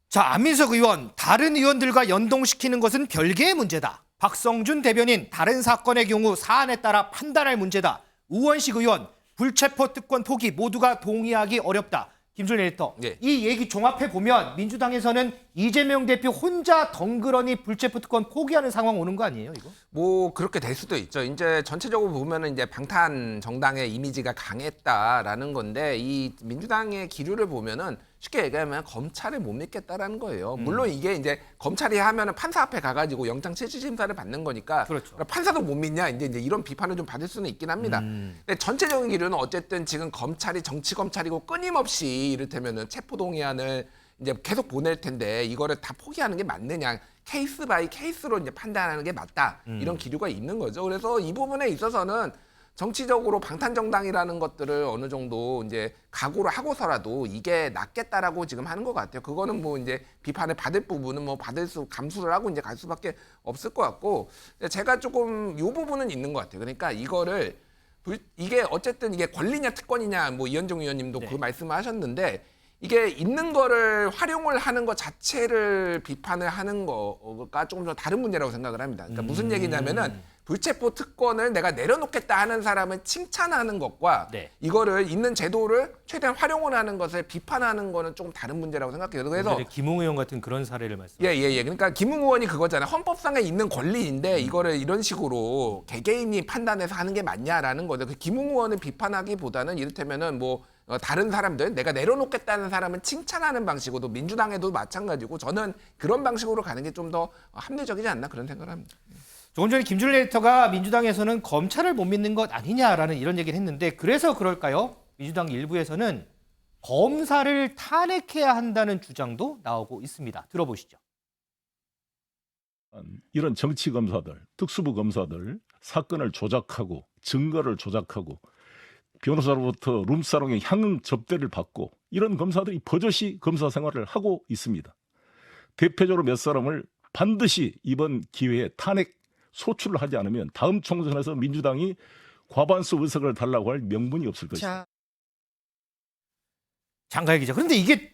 자, 안민석 의원, 다른 의원들과 연동시키는 것은 별개의 문제다. 박성준 대변인, 다른 사건의 경우 사안에 따라 판단할 문제다. 우원식 의원, 불체포 특권 포기 모두가 동의하기 어렵다. 김준일 에디터, 네. 이 얘기 종합해 보면 민주당에서는 이재명 대표 혼자 덩그러니 불체포 특권 포기하는 상황 오는 거 아니에요, 이거? 뭐 그렇게 될 수도 있죠. 이제 전체적으로 보면은 이제 방탄 정당의 이미지가 강했다라는 건데 이 민주당의 기류를 보면은 쉽게 얘기하면 검찰을 못 믿겠다라는 거예요. 물론 이게 이제 검찰이 하면은 판사 앞에 가가지고 영장 실질 심사를 받는 거니까 그렇죠. 판사도 못 믿냐 이제 이런 비판을 좀 받을 수는 있긴 합니다. 근데 전체적인 기류는 어쨌든 지금 검찰이 정치 검찰이고 끊임없이 이를테면은 체포 동의안을 이제 계속 보낼 텐데 이거를 다 포기하는 게 맞느냐? 케이스 바이 케이스로 이제 판단하는 게 맞다. 이런 기류가 있는 거죠. 그래서 이 부분에 있어서는 정치적으로 방탄정당이라는 것들을 어느 정도 이제 각오를 하고서라도 이게 낫겠다라고 지금 하는 것 같아요. 그거는 뭐 이제 비판을 받을 부분은 뭐 감수를 하고 이제 갈 수밖에 없을 것 같고 제가 조금 이 부분은 있는 것 같아요. 그러니까 이게 어쨌든 이게 권리냐 특권이냐 뭐 이현정 의원님도 그 말씀을 하셨는데 이게 있는 거를 활용을 하는 것 자체를 비판을 하는 거가 조금 더 다른 문제라고 생각을 합니다. 그러니까 무슨 얘기냐면은 불체포 특권을 내가 내려놓겠다 하는 사람을 칭찬하는 것과 이거를 있는 제도를 최대한 활용을 하는 것을 비판하는 거는 조금 다른 문제라고 생각해요. 그래서 김웅 의원 같은 그런 사례를 말씀하셨죠. 예. 그러니까 김웅 의원이 그거잖아요. 헌법상에 있는 권리인데 이거를 이런 식으로 개개인이 판단해서 하는 게 맞냐라는 거죠. 그 김웅 의원을 비판하기보다는 이를테면은 뭐 다른 사람들, 내가 내려놓겠다는 사람은 칭찬하는 방식으로도 민주당에도 마찬가지고 저는 그런 방식으로 가는 게 좀 더 합리적이지 않나 그런 생각을 합니다. 조금 전에 김준일 에디터가 민주당에서는 검찰을 못 믿는 것 아니냐라는 이런 얘기를 했는데 그래서 그럴까요? 민주당 일부에서는 검사를 탄핵해야 한다는 주장도 나오고 있습니다. 들어보시죠. 이런 정치 검사들, 특수부 검사들 사건을 조작하고 증거를 조작하고 변호사로부터 룸사롱의 향응 접대를 받고 이런 검사들이 버젓이 검사 생활을 하고 있습니다. 대표적으로 몇 사람을 반드시 이번 기회에 탄핵 소출을 하지 않으면 다음 총선에서 민주당이 과반수 의석을 달라고 할 명분이 없을 것입니다. 장가희 기자. 그런데 이게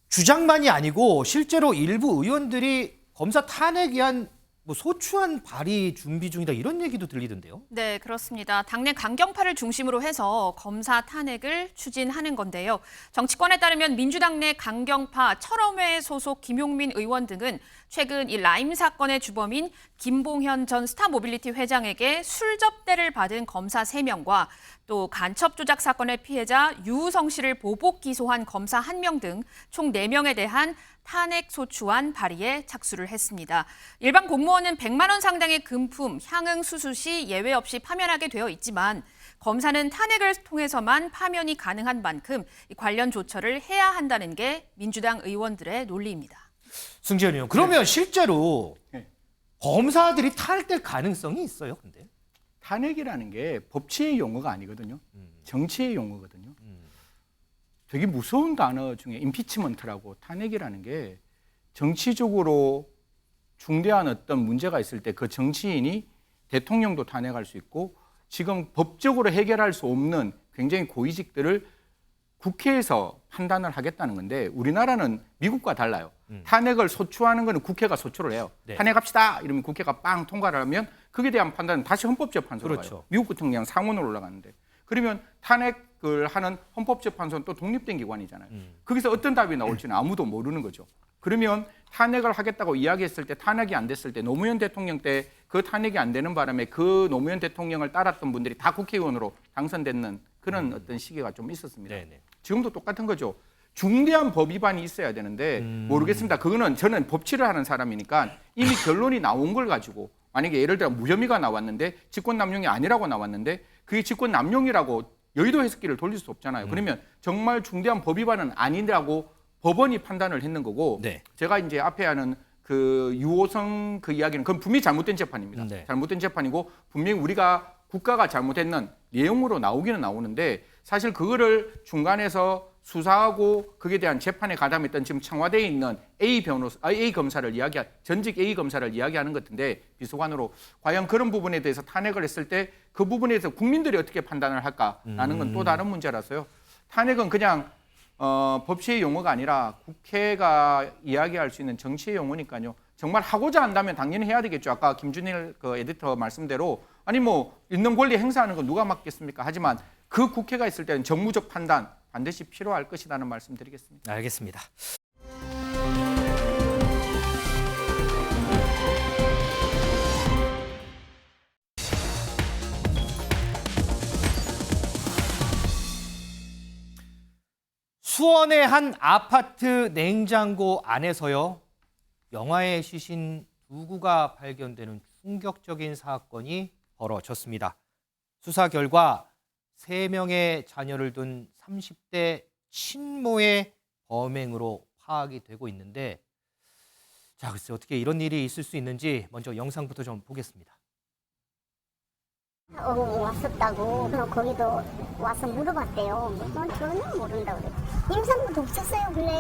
주장만이 아니고 실제로 일부 의원들이 검사 탄핵 위한 소추안 발의 준비 중이다 이런 얘기도 들리던데요. 네, 그렇습니다. 당내 강경파를 중심으로 해서 검사 탄핵을 추진하는 건데요. 정치권에 따르면 민주당 내 강경파 철험회 소속 김용민 의원 등은 최근 이 라임 사건의 주범인 김봉현 전 스타모빌리티 회장에게 술 접대를 받은 검사 3명과 또 간첩 조작 사건의 피해자 유우성 씨를 보복 기소한 검사 1명 등 총 4명에 대한 탄핵 소추안 발의에 착수를 했습니다. 일반 공무원은 100만 원 상당의 금품, 향응 수수 시 예외 없이 파면하게 되어 있지만 검사는 탄핵을 통해서만 파면이 가능한 만큼 관련 조처를 해야 한다는 게 민주당 의원들의 논리입니다. 승재현 의원, 그러면 실제로 검사들이 탄핵될 가능성이 있어요? 근데 탄핵이라는 게 법치의 용어가 아니거든요. 정치의 용어거든요. 되게 무서운 단어 중에 임피치먼트라고 탄핵이라는 게 정치적으로 중대한 어떤 문제가 있을 때 그 정치인이 대통령도 탄핵할 수 있고 지금 법적으로 해결할 수 없는 굉장히 고위직들을 국회에서 판단을 하겠다는 건데 우리나라는 미국과 달라요. 탄핵을 소추하는 거는 국회가 소추를 해요. 네. 탄핵합시다 이러면 국회가 빵 통과를 하면 그에 대한 판단은 다시 헌법재판소로 그렇죠. 가요. 미국 같은 그냥 상원으로 올라가는데 그러면 탄핵을 하는 헌법재판소는 또 독립된 기관이잖아요. 거기서 어떤 답이 나올지는 아무도 모르는 거죠. 그러면 탄핵을 하겠다고 이야기했을 때 탄핵이 안 됐을 때 노무현 대통령 때 그 탄핵이 안 되는 바람에 그 노무현 대통령을 따랐던 분들이 다 국회의원으로 당선되는 그런 어떤 시기가 좀 있었습니다. 네네. 지금도 똑같은 거죠. 중대한 법 위반이 있어야 되는데 모르겠습니다. 그거는 저는 법치를 하는 사람이니까 이미 결론이 나온 걸 가지고 만약에 예를 들어 무혐의가 나왔는데 직권남용이 아니라고 나왔는데 그게 직권남용이라고 여의도 해석기를 돌릴 수 없잖아요. 그러면 정말 중대한 법 위반은 아니라고 법원이 판단을 했는 거고 네. 제가 이제 앞에 하는 그 유호성 그 이야기는 그건 분명히 잘못된 재판입니다. 네. 잘못된 재판이고 분명히 우리가 국가가 잘못했는 내용으로 나오기는 나오는데 사실 그거를 중간에서 수사하고 그에 대한 재판에 가담했던 지금 청와대에 있는 A 검사를 전직 A 검사를 이야기하는 것 같은데 비서관으로 과연 그런 부분에 대해서 탄핵을 했을 때 그 부분에 대해서 국민들이 어떻게 판단을 할까라는 건 또 다른 문제라서요. 탄핵은 그냥 법치의 용어가 아니라 국회가 이야기할 수 있는 정치의 용어니까요. 정말 하고자 한다면 당연히 해야 되겠죠. 아까 김준일 그 에디터 말씀대로 아니 뭐 있는 권리 행사하는 건 누가 맡겠습니까? 하지만 그 국회가 있을 때는 정무적 판단 반드시 필요할 것이라는 말씀드리겠습니다. 알겠습니다. 수원의 한 아파트 냉장고 안에서요. 영화의 시신 2구가 발견되는 충격적인 사건이 벌어졌습니다. 수사 결과 3명의 자녀를 둔 30대 친모의 범행으로 파악이 되고 있는데 자, 글쎄 어떻게 이런 일이 있을 수 있는지 먼저 영상부터 좀 보겠습니다. 왔었다고. 거기도 와서 물어봤대요. 전혀 모른다고 그래. 임산부도 없었어요, 근래.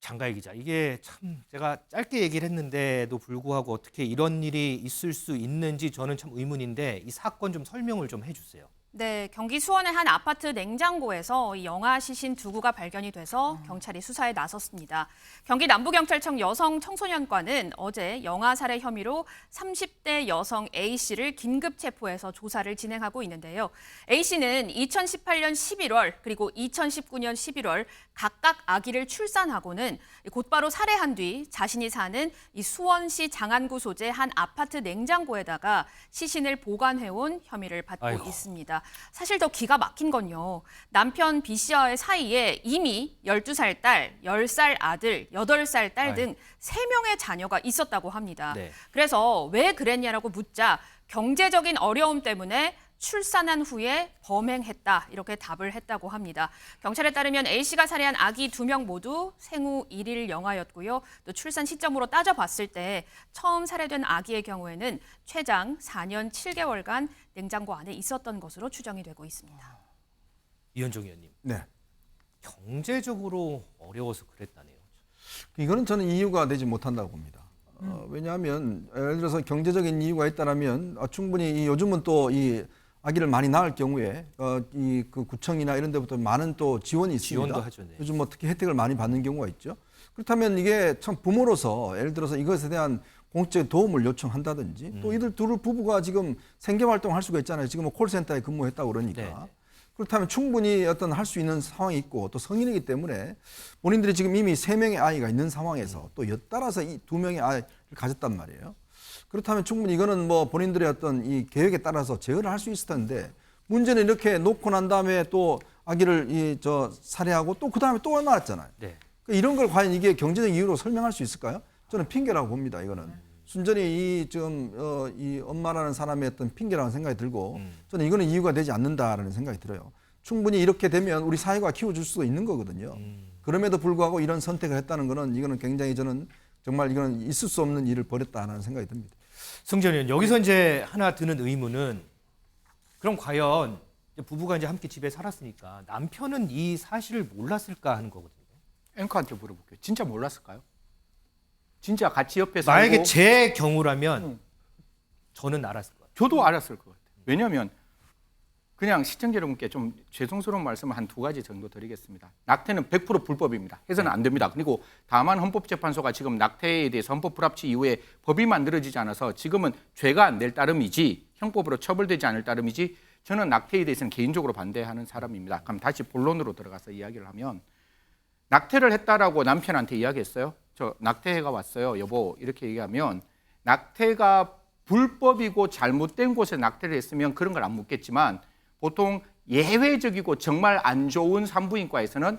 장가희 기자, 이게 참 제가 짧게 얘기를 했는데도 불구하고 어떻게 이런 일이 있을 수 있는지 저는 참 의문인데 이 사건 좀 설명을 좀 해주세요. 네, 경기 수원의 한 아파트 냉장고에서 이 영아 시신 2구가 발견이 돼서 경찰이 수사에 나섰습니다. 경기 남부경찰청 여성청소년과는 어제 영아 살해 혐의로 30대 여성 A씨를 긴급 체포해서 조사를 진행하고 있는데요. A씨는 2018년 11월 그리고 2019년 11월 각각 아기를 출산하고는 곧바로 살해한 뒤 자신이 사는 이 수원시 장안구 소재 한 아파트 냉장고에다가 시신을 보관해온 혐의를 받고 있습니다. 있습니다. 사실 더 기가 막힌 건요. 남편 B 씨와의 사이에 이미 12살 딸, 10살 아들, 8살 딸 등 3명의 자녀가 있었다고 합니다. 네. 그래서 왜 그랬냐라고 묻자 경제적인 어려움 때문에 출산한 후에 범행했다 이렇게 답을 했다고 합니다. 경찰에 따르면 A 씨가 살해한 아기 2명 모두 생후 1일 영아였고요. 또 출산 시점으로 따져봤을 때 처음 살해된 아기의 경우에는 최장 4년 7개월간 냉장고 안에 있었던 것으로 추정이 되고 있습니다. 이현종 의원님. 네. 경제적으로 어려워서 그랬다네요. 이거는 저는 이유가 되지 못한다고 봅니다. 왜냐하면 예를 들어서 경제적인 이유가 있다면 충분히 요즘은 또 이 아기를 많이 낳을 경우에 이 그 구청이나 이런 데부터 많은 또 지원이 있습니다. 지원도 하죠. 네. 요즘 뭐 특히 혜택을 많이 받는 경우가 있죠. 그렇다면 이게 참 부모로서 예를 들어서 이것에 대한 공적인 도움을 요청한다든지 또 이들 둘 부부가 지금 생계 활동할 수가 있잖아요. 지금 뭐 콜센터에 근무했다고 그러니까. 네. 그렇다면 충분히 어떤 할 수 있는 상황이 있고 또 성인이기 때문에 본인들이 지금 이미 3명의 아이가 있는 상황에서 또 엿따라서 이 2명의 아이를 가졌단 말이에요. 그렇다면 충분히 이거는 뭐 본인들의 어떤 이 계획에 따라서 제어를 할 수 있을 텐데 문제는 이렇게 놓고 난 다음에 또 아기를 살해하고 또 그 다음에 또 낳았잖아요. 네. 그러니까 이런 걸 과연 이게 경제적 이유로 설명할 수 있을까요? 저는 핑계라고 봅니다. 이거는 순전히 이 엄마라는 사람의 어떤 핑계라는 생각이 들고 저는 이거는 이유가 되지 않는다라는 생각이 들어요. 충분히 이렇게 되면 우리 사회가 키워줄 수도 있는 거거든요. 그럼에도 불구하고 이런 선택을 했다는 거는 이거는 굉장히 저는 정말 이거는 있을 수 없는 일을 벌였다는 생각이 듭니다. 승전 의원, 여기서 이제 하나 드는 의문은 그럼 과연 부부가 이제 함께 집에 살았으니까 남편은 이 사실을 몰랐을까 하는 거거든요. 앵커한테 물어볼게요. 진짜 몰랐을까요? 진짜 같이 옆에 살고 만약에 제 경우라면 저는 알았을 것 같아요. 저도 알았을 것 같아요. 왜냐하면 그냥 시청자 여러분께 좀 죄송스러운 말씀을 한 2가지 정도 드리겠습니다. 낙태는 100% 불법입니다. 해서는 안 됩니다. 그리고 다만 헌법재판소가 지금 낙태에 대해서 헌법 불합치 이후에 법이 만들어지지 않아서 지금은 죄가 안 될 따름이지 형법으로 처벌되지 않을 따름이지 저는 낙태에 대해서는 개인적으로 반대하는 사람입니다. 그럼 다시 본론으로 들어가서 이야기를 하면 낙태를 했다라고 남편한테 이야기했어요. 저 낙태해가 왔어요. 여보 이렇게 얘기하면 낙태가 불법이고 잘못된 곳에 낙태를 했으면 그런 걸 안 묻겠지만 보통 예외적이고 정말 안 좋은 산부인과에서는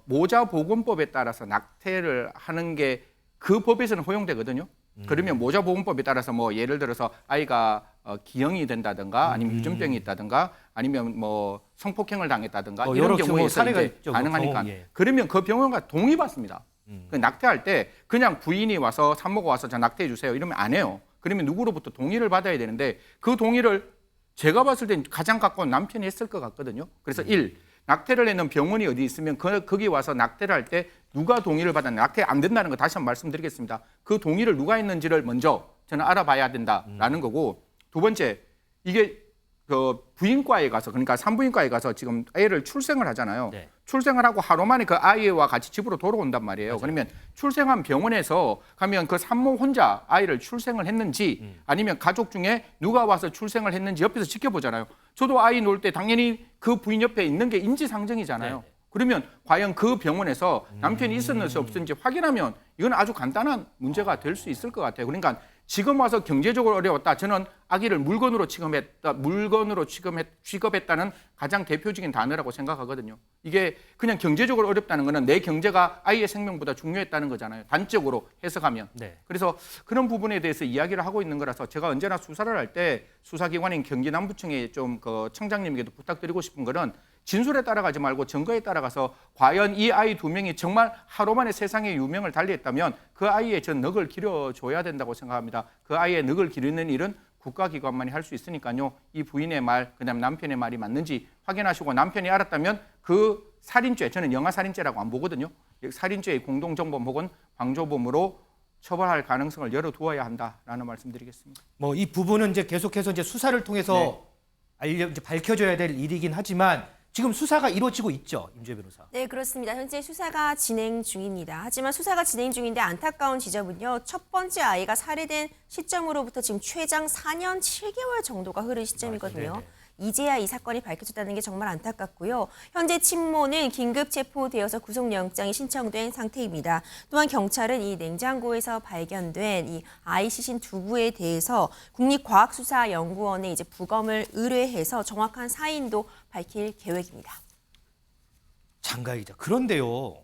모자보건법에 따라서 낙태를 하는 게 그 법에서는 허용되거든요. 그러면 모자보건법에 따라서 뭐 예를 들어서 아이가 기형이 된다든가 아니면 유전병이 있다든가 아니면 뭐 성폭행을 당했다든가 이런 경우에 사례가 가능하니까 그러면 그 병원과 동의받습니다. 그 낙태할 때 그냥 부인이 와서 산모가 와서 저 낙태해 주세요 이러면 안 해요. 그러면 누구로부터 동의를 받아야 되는데 그 동의를 제가 봤을 땐 가장 가까운 남편이 했을 것 같거든요. 그래서 1. 낙태를 했는 병원이 어디 있으면 거기 와서 낙태를 할 때 누가 동의를 받았나 낙태 안 된다는 거 다시 한번 말씀드리겠습니다. 그 동의를 누가 했는지를 먼저 저는 알아봐야 된다라는 거고 2번째 이게 그 부인과에 가서 그러니까 산부인과에 가서 지금 애를 출생을 하잖아요. 네. 출생을 하고 하루 만에 그 아이와 같이 집으로 돌아온단 말이에요. 맞아요. 그러면 출생한 병원에서 가면 그 산모 혼자 아이를 출생을 했는지 아니면 가족 중에 누가 와서 출생을 했는지 옆에서 지켜보잖아요. 저도 아이 놓을 때 당연히 그 부인 옆에 있는 게 인지상정이잖아요. 네. 그러면 과연 그 병원에서 남편이 있었는지 없었는지 확인하면 이건 아주 간단한 문제가 될 수 있을 것 같아요. 그러니까 지금 와서 경제적으로 어려웠다. 저는 아기를 물건으로 취급했다는 가장 대표적인 단어라고 생각하거든요. 이게 그냥 경제적으로 어렵다는 거는 내 경제가 아이의 생명보다 중요했다는 거잖아요. 단적으로 해석하면. 네. 그래서 그런 부분에 대해서 이야기를 하고 있는 거라서 제가 언제나 수사를 할 때 수사기관인 경기남부청에 좀 그 청장님에게도 부탁드리고 싶은 거는 진술에 따라가지 말고 증거에 따라가서 과연 이 아이 2명이 정말 하루 만에 세상의 유명을 달리했다면 그 아이의 전 넋을 기려줘야 된다고 생각합니다. 그 아이의 넋을 기르는 일은 국가기관만이 할 수 있으니까요. 이 부인의 말, 그다음 남편의 말이 맞는지 확인하시고 남편이 알았다면 그 살인죄, 저는 영아살인죄라고 안 보거든요. 살인죄의 공동정범 혹은 방조범으로 처벌할 가능성을 열어두어야 한다라는 말씀드리겠습니다. 뭐 이 부분은 이제 계속해서 이제 수사를 통해서 이제 밝혀져야 될 일이긴 하지만 지금 수사가 이루어지고 있죠, 임주혜 변호사. 네, 그렇습니다. 현재 수사가 진행 중입니다. 하지만 수사가 진행 중인데 안타까운 지점은요. 첫 번째 아이가 살해된 시점으로부터 지금 최장 4년 7개월 정도가 흐른 시점이거든요. 이제야 이 사건이 밝혀졌다는 게 정말 안타깝고요. 현재 친모는 긴급 체포되어서 구속영장이 신청된 상태입니다. 또한 경찰은 이 냉장고에서 발견된 이 아이 시신 두부에 대해서 국립과학수사연구원에 이제 부검을 의뢰해서 정확한 사인도 밝힐 계획입니다. 장가희 기자. 그런데요.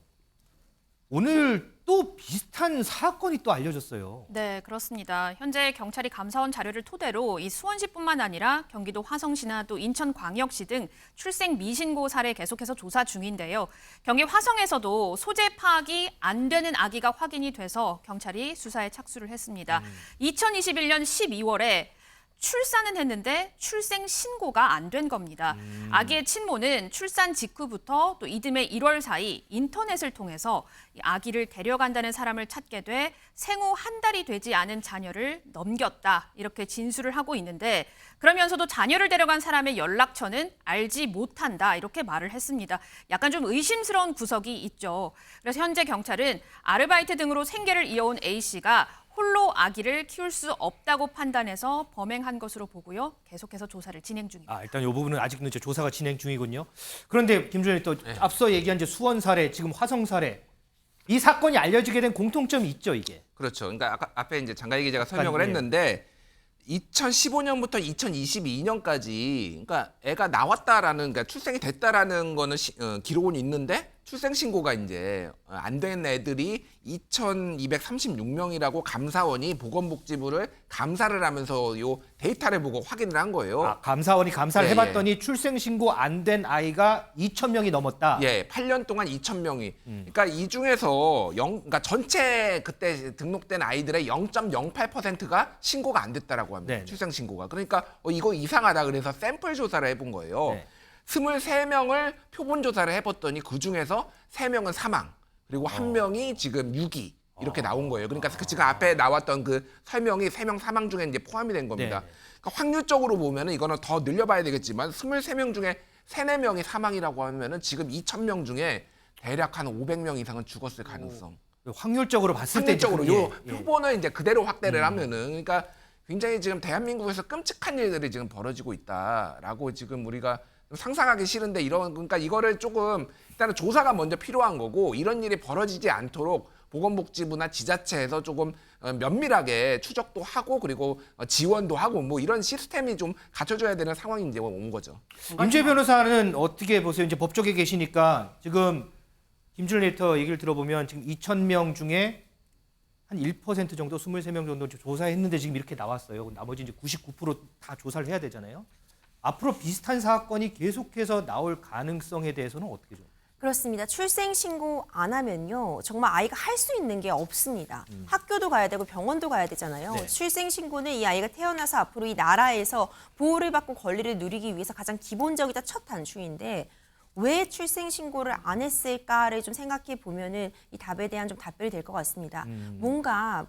오늘 또 비슷한 사건이 또 알려졌어요. 네, 그렇습니다. 현재 경찰이 감사원 자료를 토대로 이 수원시뿐만 아니라 경기도 화성시나 또 인천광역시 등 출생 미신고 사례 계속해서 조사 중인데요. 경기 화성에서도 소재 파악이 안 되는 아기가 확인이 돼서 경찰이 수사에 착수를 했습니다. 2021년 12월에 출산은 했는데 출생 신고가 안 된 겁니다. 아기의 친모는 출산 직후부터 또 이듬해 1월 사이 인터넷을 통해서 이 아기를 데려간다는 사람을 찾게 돼 생후 한 달이 되지 않은 자녀를 넘겼다 이렇게 진술을 하고 있는데 그러면서도 자녀를 데려간 사람의 연락처는 알지 못한다 이렇게 말을 했습니다. 약간 좀 의심스러운 구석이 있죠. 그래서 현재 경찰은 아르바이트 등으로 생계를 이어온 A씨가 홀로 아기를 키울 수 없다고 판단해서 범행한 것으로 보고요. 계속해서 조사를 진행 중입니다. 일단 이 부분은 아직은 이제 조사가 진행 중이군요. 그런데 김준현이 또 앞서 얘기한 이제 수원 사례, 지금 화성 사례, 이 사건이 알려지게 된 공통점이 있죠, 이게. 그렇죠. 그러니까 아까 앞에 이제 장가희 기자가 설명을 했는데 2015년부터 2022년까지 그러니까 애가 나왔다라는 그러니까 출생이 됐다라는 거는 기록은 있는데 출생 신고가 이제 안 된 애들이 2,236명이라고 감사원이 보건복지부를 감사를 하면서 요 데이터를 보고 확인을 한 거예요. 감사원이 감사를 해봤더니 출생 신고 안 된 아이가 2,000명이 넘었다. 예, 8년 동안 2,000명이. 그러니까 이 중에서 그러니까 전체 그때 등록된 아이들의 0.08%가 신고가 안 됐다라고 합니다. 네. 출생 신고가. 그러니까 이거 이상하다 그래서 샘플 조사를 해본 거예요. 네. 23명을 표본 조사를 해봤더니 그 중에서 3명은 사망, 그리고 1명이 지금 유기 이렇게 나온 거예요. 그러니까 지금 앞에 나왔던 그 설명이 3명 사망 중에 이제 포함이 된 겁니다. 네. 그러니까 확률적으로 보면은 이거는 더 늘려봐야 되겠지만 23명 중에 3, 4명이 사망이라고 하면은 지금 2,000명 중에 대략 한 500명 이상은 죽었을 가능성. 확률적으로 봤을 때 확률적으로 요 표본을 이제 그대로 확대를 하면은 그러니까 굉장히 지금 대한민국에서 끔찍한 일들이 지금 벌어지고 있다라고 지금 우리가 상상하기 싫은데 그러니까 이거를 조금 일단은 조사가 먼저 필요한 거고 이런 일이 벌어지지 않도록 보건복지부나 지자체에서 조금 면밀하게 추적도 하고 그리고 지원도 하고 뭐 이런 시스템이 좀 갖춰져야 되는 상황이 이제 온 거죠. 임주혜 변호사는 어떻게 보세요? 이제 법조계 계시니까 지금 김준일 에디터 얘기를 들어보면 지금 2,000명 중에 한 1% 정도, 23명 정도 조사했는데 지금 이렇게 나왔어요. 나머지 이제 99% 다 조사를 해야 되잖아요. 앞으로 비슷한 사건이 계속해서 나올 가능성에 대해서는 어떻게 좀? 그렇습니다. 출생 신고 안 하면요. 정말 아이가 할 수 있는 게 없습니다. 학교도 가야 되고 병원도 가야 되잖아요. 네. 출생 신고는 이 아이가 태어나서 앞으로 이 나라에서 보호를 받고 권리를 누리기 위해서 가장 기본적이자 첫 단추인데 왜 출생 신고를 안 했을까를 좀 생각해 보면은 이 답에 대한 좀 답변이 될 것 같습니다. 뭔가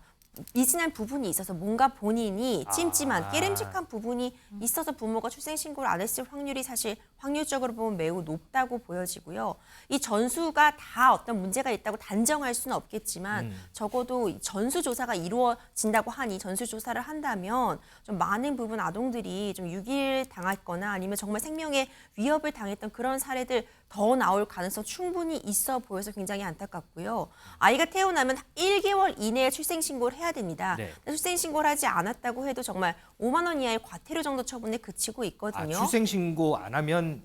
미진한 부분이 있어서 뭔가 본인이 찜찜한 깨름직한 부분이 있어서 부모가 출생신고를 안 했을 확률이 사실 확률적으로 보면 매우 높다고 보여지고요. 이 전수가 다 어떤 문제가 있다고 단정할 수는 없겠지만 적어도 전수조사가 이루어진다고 하니 전수조사를 한다면 좀 많은 부분 아동들이 좀 유기를 당했거나 아니면 정말 생명에 위협을 당했던 그런 사례들 더 나올 가능성 충분히 있어 보여서 굉장히 안타깝고요. 아이가 태어나면 1개월 이내에 출생신고를 해야 됩니다. 네. 출생신고를 하지 않았다고 해도 정말 5만 원 이하의 과태료 정도 처분에 그치고 있거든요. 출생신고 안 하면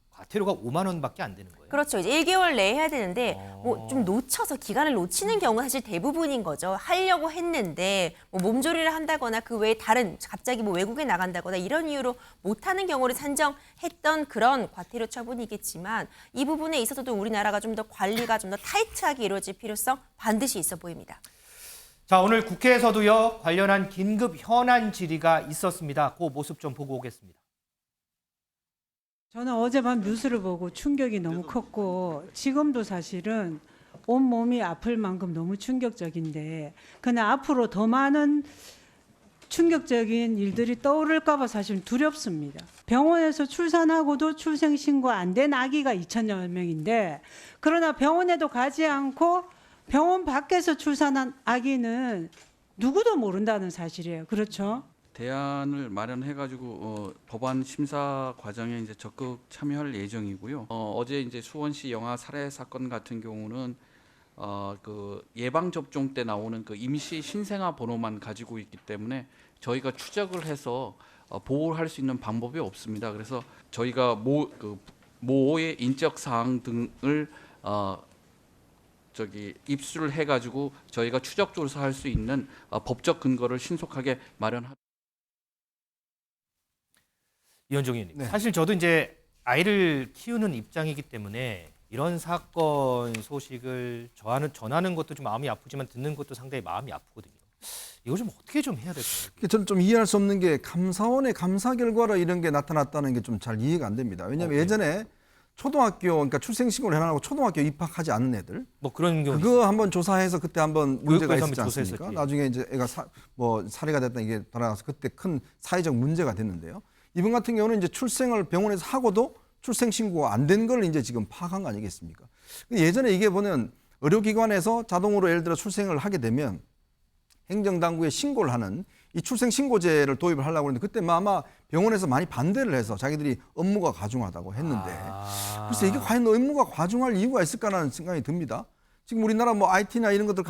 과태료가 5만 원밖에 안 되는 거예요. 그렇죠. 이제 1개월 내에 해야 되는데 뭐 좀 놓쳐서 기간을 놓치는 경우가 사실 대부분인 거죠. 하려고 했는데 뭐 몸조리를 한다거나 그 외에 다른 갑자기 뭐 외국에 나간다거나 이런 이유로 못하는 경우를 산정했던 그런 과태료 처분이겠지만 이 부분에 있어서도 우리나라가 좀 더 관리가 좀 더 타이트하게 이루어질 필요성 반드시 있어 보입니다. 자, 오늘 국회에서도요 관련한 긴급 현안 질의가 있었습니다. 그 모습 좀 보고 오겠습니다. 저는 어젯밤 뉴스를 보고 충격이 너무 컸고 지금도 사실은 온몸이 아플 만큼 너무 충격적인데 그러나 앞으로 더 많은 충격적인 일들이 떠오를까 봐 사실 두렵습니다. 병원에서 출산하고도 출생신고 안 된 아기가 2천여 명인데 그러나 병원에도 가지 않고 병원 밖에서 출산한 아기는 누구도 모른다는 사실이에요. 그렇죠? 대안을 마련해가지고 법안 심사 과정에 이제 적극 참여할 예정이고요. 어제 이제 수원시 영아 살해 사건 같은 경우는 그 예방 접종 때 나오는 그 임시 신생아 번호만 가지고 있기 때문에 저희가 추적을 해서 보호를 할 수 있는 방법이 없습니다. 그래서 저희가 모의 인적 사항 등을 입수를 해가지고 저희가 추적 조사할 수 있는 법적 근거를 신속하게 마련하. 이현종 의원님, 네. 사실 저도 이제 아이를 키우는 입장이기 때문에 이런 사건 소식을 전하는 것도 좀 마음이 아프지만 듣는 것도 상당히 마음이 아프거든요. 이거 좀 어떻게 좀 해야 될까요? 저는 좀 이해할 수 없는 게 감사원의 감사 결과로 이런 게 나타났다는 게 좀 잘 이해가 안 됩니다. 왜냐하면 예전에 초등학교, 그러니까 출생신고를 해놔고 초등학교 입학하지 않은 애들, 뭐 그런 경우 그거 한번 조사해서 그때 한번 문제가 교육부에서 있었지 한번 않습니까? 조사했었지. 나중에 이제 애가 살해가 됐다 이게 돌아가서 그때 큰 사회적 문제가 됐는데요. 이번 같은 경우는 이제 출생을 병원에서 하고도 출생 신고가 안 된 걸 이제 지금 파악한 거 아니겠습니까? 예전에 이게 보면 의료기관에서 자동으로 예를 들어 출생을 하게 되면 행정당국에 신고를 하는 이 출생신고제를 도입을 하려고 했는데 그때 아마 병원에서 많이 반대를 해서 자기들이 업무가 과중하다고 했는데 글쎄 이게 과연 업무가 과중할 이유가 있을까라는 생각이 듭니다. 지금 우리나라 뭐 IT나 이런 것들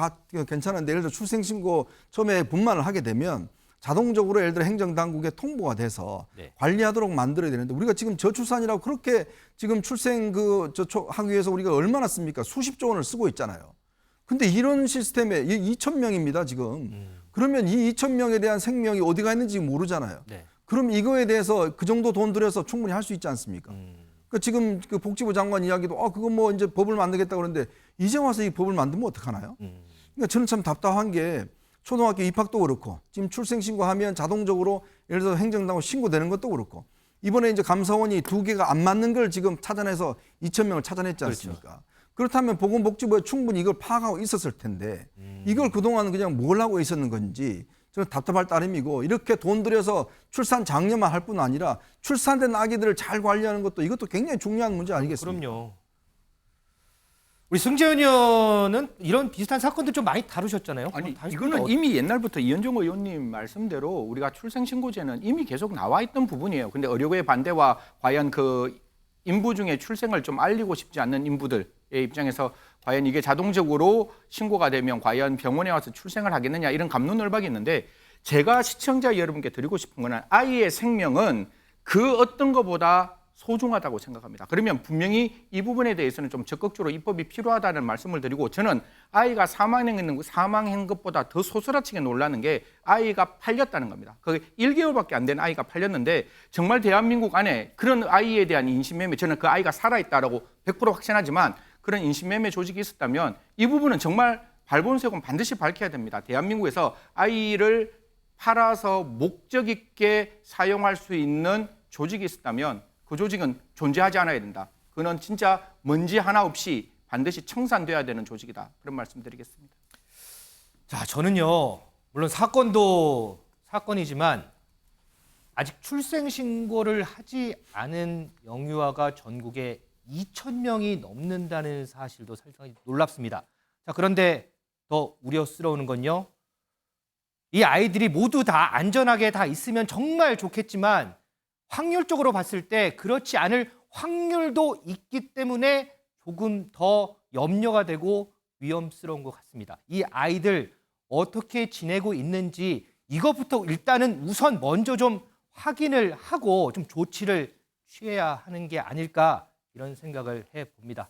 괜찮은데 예를 들어 출생신고 처음에 분만을 하게 되면 자동적으로 예를 들어 행정당국에 통보가 돼서 관리하도록 만들어야 되는데 우리가 지금 저출산이라고 그렇게 지금 출생 하기 위해서 우리가 얼마나 씁니까? 수십조 원을 쓰고 있잖아요. 근데 이런 시스템에 2,000명입니다, 지금. 그러면 이 2,000명에 대한 생명이 어디가 있는지 모르잖아요. 그럼 이거에 대해서 그 정도 돈 들여서 충분히 할 수 있지 않습니까? 그 지금 그 복지부 장관 이야기도 그거 뭐 이제 법을 만들겠다고 그러는데 이제 와서 이 법을 만들면 어떡하나요? 그러니까 저는 참 답답한 게 초등학교 입학도 그렇고 지금 출생신고하면 자동적으로 예를 들어서 행정당국 신고되는 것도 그렇고 이번에 이제 감사원이 2개가 안 맞는 걸 지금 찾아내서 2,000명을 찾아냈지 않습니까? 그렇죠. 그렇다면 보건복지부에 충분히 이걸 파악하고 있었을 텐데 이걸 그동안 그냥 뭘 하고 있었는 건지 저는 답답할 따름이고 이렇게 돈 들여서 출산 장려만 할 뿐 아니라 출산된 아기들을 잘 관리하는 것도 이것도 굉장히 중요한 문제 아니겠습니까? 그럼요. 우리 승재현 의원은 이런 비슷한 사건들 좀 많이 다루셨잖아요. 아니 이거는 이미 옛날부터 이현종 의원님 말씀대로 우리가 출생신고제는 이미 계속 나와 있던 부분이에요. 근데 의료계의 반대와 과연 그 인부 중에 출생을 좀 알리고 싶지 않는 인부들의 입장에서 과연 이게 자동적으로 신고가 되면 과연 병원에 와서 출생을 하겠느냐 이런 갑론을박이 있는데 제가 시청자 여러분께 드리고 싶은 거는 아이의 생명은 그 어떤 것보다 소중하다고 생각합니다. 그러면 분명히 이 부분에 대해서는 좀 적극적으로 입법이 필요하다는 말씀을 드리고 저는 아이가 사망한 것보다 더 소스라치게 놀라는 게 아이가 팔렸다는 겁니다. 그 1개월밖에 안 된 아이가 팔렸는데 정말 대한민국 안에 그런 아이에 대한 인신매매 저는 그 아이가 살아있다라고 100% 확신하지만 그런 인신매매 조직이 있었다면 이 부분은 정말 발본색은 반드시 밝혀야 됩니다. 대한민국에서 아이를 팔아서 목적 있게 사용할 수 있는 조직이 있었다면 그 조직은 존재하지 않아야 된다. 그는 진짜 먼지 하나 없이 반드시 청산돼야 되는 조직이다. 그런 말씀드리겠습니다. 자, 저는요. 물론 사건도 사건이지만 아직 출생신고를 하지 않은 영유아가 전국에 2,000명이 넘는다는 사실도 상당히 놀랍습니다. 자, 그런데 더 우려스러운 건요. 이 아이들이 모두 다 안전하게 다 있으면 정말 좋겠지만 확률적으로 봤을 때 그렇지 않을 확률도 있기 때문에 조금 더 염려가 되고 위험스러운 것 같습니다. 이 아이들 어떻게 지내고 있는지 이것부터 일단은 우선 먼저 좀 확인을 하고 좀 조치를 취해야 하는 게 아닐까 이런 생각을 해봅니다.